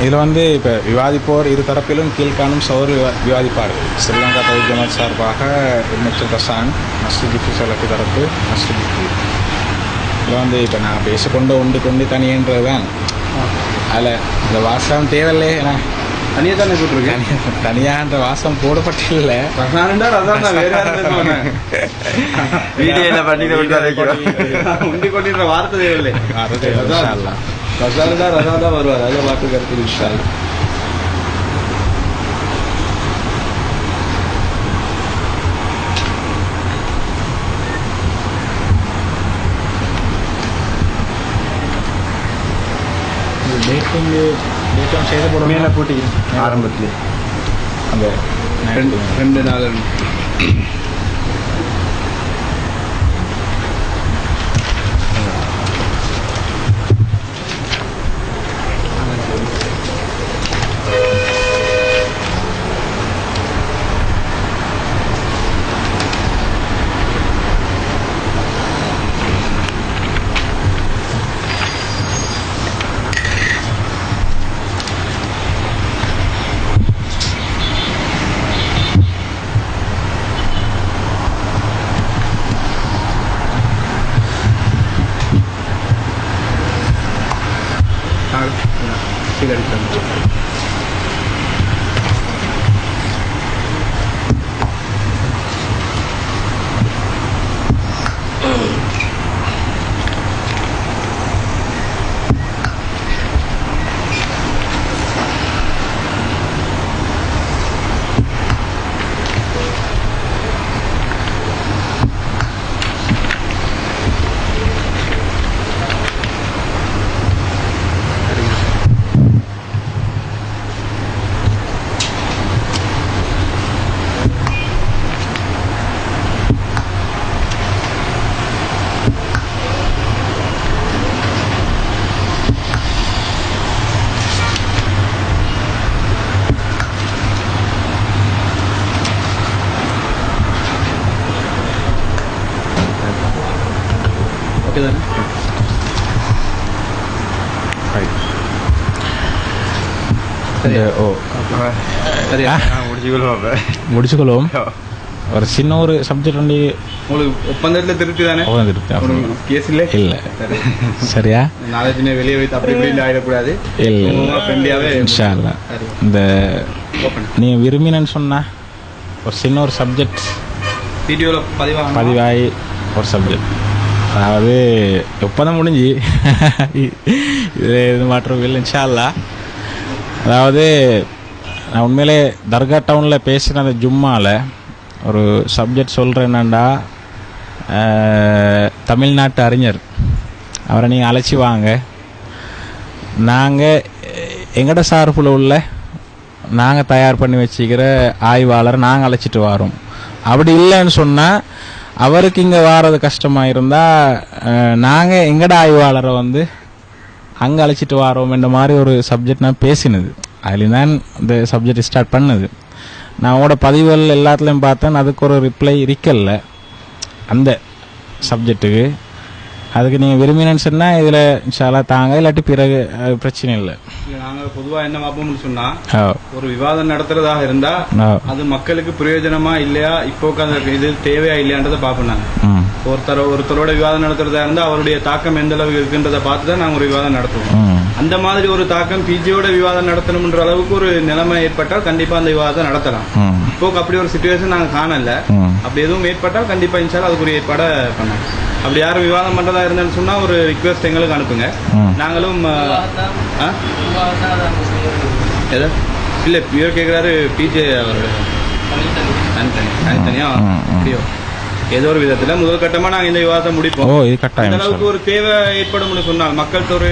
இதில் வந்து இப்போ விவாதிப்போர் இரு தரப்பிலும் கீழ்காணும் சௌர் விவாதிப்பார்கள். ஸ்ரீலங்கா தௌஹீத் ஜமாத் சார்பாக மிஸ்டர் பிரசான், நஸ்ரு ஜிஃபி சலஃபி தரப்பு, நஸ்ரு ஜிஃபி. இதில் வந்து இப்போ நான் பேசிக்கொண்டு கொண்டு தனியன்றது தான். அதில் இந்த வாசம் தேவையில்லை. ஏன்னா தனியாக தானே கூப்பிட்டுருக்கேன். தனியான்ற வாசம் போடப்பட்டில்லை. வீடியோவில் பண்ணி உண்டி கொண்டிருக்கிற வார்த்தை தேவையில்லை. ரசாலதான் ரசாதான் வருவார். அதில் வாக்கு கருத்து விஷயம். டேட்டும் செய்து போட மேலே போட்டி ஆரம்பத்தில் அந்த 2 நாள் முடிச்சுக்கொள்வோம். ஒரு சின்ன ஒரு சப்ஜெக்ட் வந்து உங்களுக்கு ஒப்பந்தத்தில் திருப்தி தானே? கேஸ் இல்லை இல்லை சரியா? நாளைக்கு வெளியே வைத்து அப்படி இப்படி ஆகிடக்கூடாது. இல்லை இன்ஷா அல்லாஹ். இந்த நீ விரும்பினு சொன்னா ஒரு சின்ன ஒரு சப்ஜெக்ட் வீடியோவில் பதிவாகி ஒரு சப்ஜெக்ட், அதாவது ஒப்பந்தம் முடிஞ்சு இது மாற்றம் இல்லை இன்ஷா அல்லாஹ். அதாவது நான் உண்மையிலே தர்கா டவுனில் பேசின அந்த ஜும்மாவில் ஒரு சப்ஜெக்ட் சொல்கிறேன். என்னண்டா, தமிழ்நாட்டு அறிஞர் அவரை நீங்கள் அழைச்சி வாங்க, நாங்கள் எங்கட சார்பில் உள்ள நாங்கள் தயார் பண்ணி வச்சுக்கிற ஆய்வாளரை நாங்கள் அழைச்சிட்டு வரோம். அப்படி இல்லைன்னு சொன்னால் அவருக்கு இங்கே வாரது கஷ்டமாக இருந்தால் நாங்கள் எங்கட ஆய்வாளரை வந்து அங்கே அழைச்சிட்டு வரோம் என்ற மாதிரி ஒரு சப்ஜெக்ட் நான் பேசினது. அதில் தான் இந்த சப்ஜெக்ட் ஸ்டார்ட் பண்ணது. நான் அவங்களோட பதிவுகள் எல்லாத்துலேயும் பார்த்தேன், அதுக்கு ஒரு ரிப்ளை இருக்கல அந்த சப்ஜெக்ட்டுக்கு. அதுக்கு நீங்கள் விரும்பினு சொன்னால் இதில் இன்ஷால்லா தாங்க, இல்லாட்டி பிறகு பிரச்சனை இல்லை. நாங்கள் பொதுவாக என்ன பார்ப்போம்னு சொன்னால், ஒரு விவாதம் நடத்துறதாக இருந்தால் அது மக்களுக்கு பிரயோஜனமா இல்லையா, இப்போ இது தேவையா இல்லையான்றதை பார்ப்போம். நாங்கள் ஒருத்தரோட விவாதம் நடத்துறதா இருந்தால் அவருடைய தாக்கம் எந்த அளவுக்கு இருக்குன்றதை பார்த்து தான் நாங்கள் ஒரு விவாதம் நடத்துவோம். அந்த மாதிரி ஒரு தாக்கம் பிஜியோட விவாதம் நடத்தணும்ன்ற அளவுக்கு ஒரு நிலைமை ஏற்பட்டால் கண்டிப்பா அந்த விவாதத்தை நடத்தலாம். இப்போ அப்படி ஒரு சிச்சுவேஷன் நாங்கள் காணல. அப்படி எதுவும் ஏற்பட்டால் கண்டிப்பா இன்ஷால்லா அதுக்குரிய ஏற்பாடை பண்ணலாம். அப்படி யாரும் விவாதம் பண்றதா இருந்தேன்னு சொன்னா ஒரு ரிக்வெஸ்ட் எங்களுக்கு அனுப்புங்க. நாங்களும் இல்ல இவர் கேட்கிறாரு பிஜே அவரோட தனித்தனியா அப்படியோ ஏதோ ஒரு விதத்துல முதல் கட்டமா நாங்க இந்த விவாதத்தை முடிப்போம். அந்த அளவுக்கு ஒரு தேவை ஏற்படும் சொன்னால் மக்கள்கிட்ட ஒரு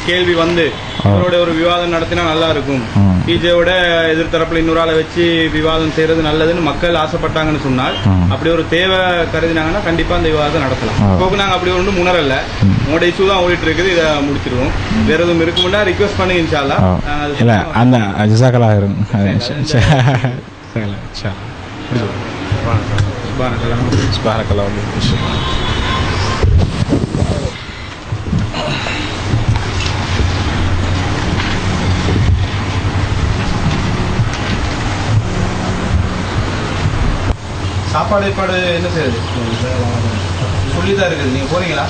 கேள்வி வந்து அவரோட ஒரு விவாதம் நடத்தினா நல்லா இருக்கும், பிஜேவோட எதிர்த்தரப்புல இன்னொரு ஆளை வச்சு விவாதம் செய்யறது நல்லதுன்னு மக்கள் ஆசைப்பட்டாங்கன்னு சொன்னால், அப்படி ஒரு தேவை கருதினாங்கன்னா கண்டிப்பா அந்த விவாதத்தை நடத்தலாம். இப்போ நாங்க அப்படி ஒன்றும் உணரல, உங்களோட இஷ்யூ தான் ஓடிட்டு இருக்குது, இதை முடிச்சிருவோம். வேற எதுவும் இருக்கும்னா ரிக்வெஸ்ட் பண்ணுங்க இன்ஷா அல்லாஹ். Subhanakallah. சாப்பாடு ஏற்பாடு என்ன செய்யுது? சொல்லிதான் இருக்குது. நீங்க போறீங்களா?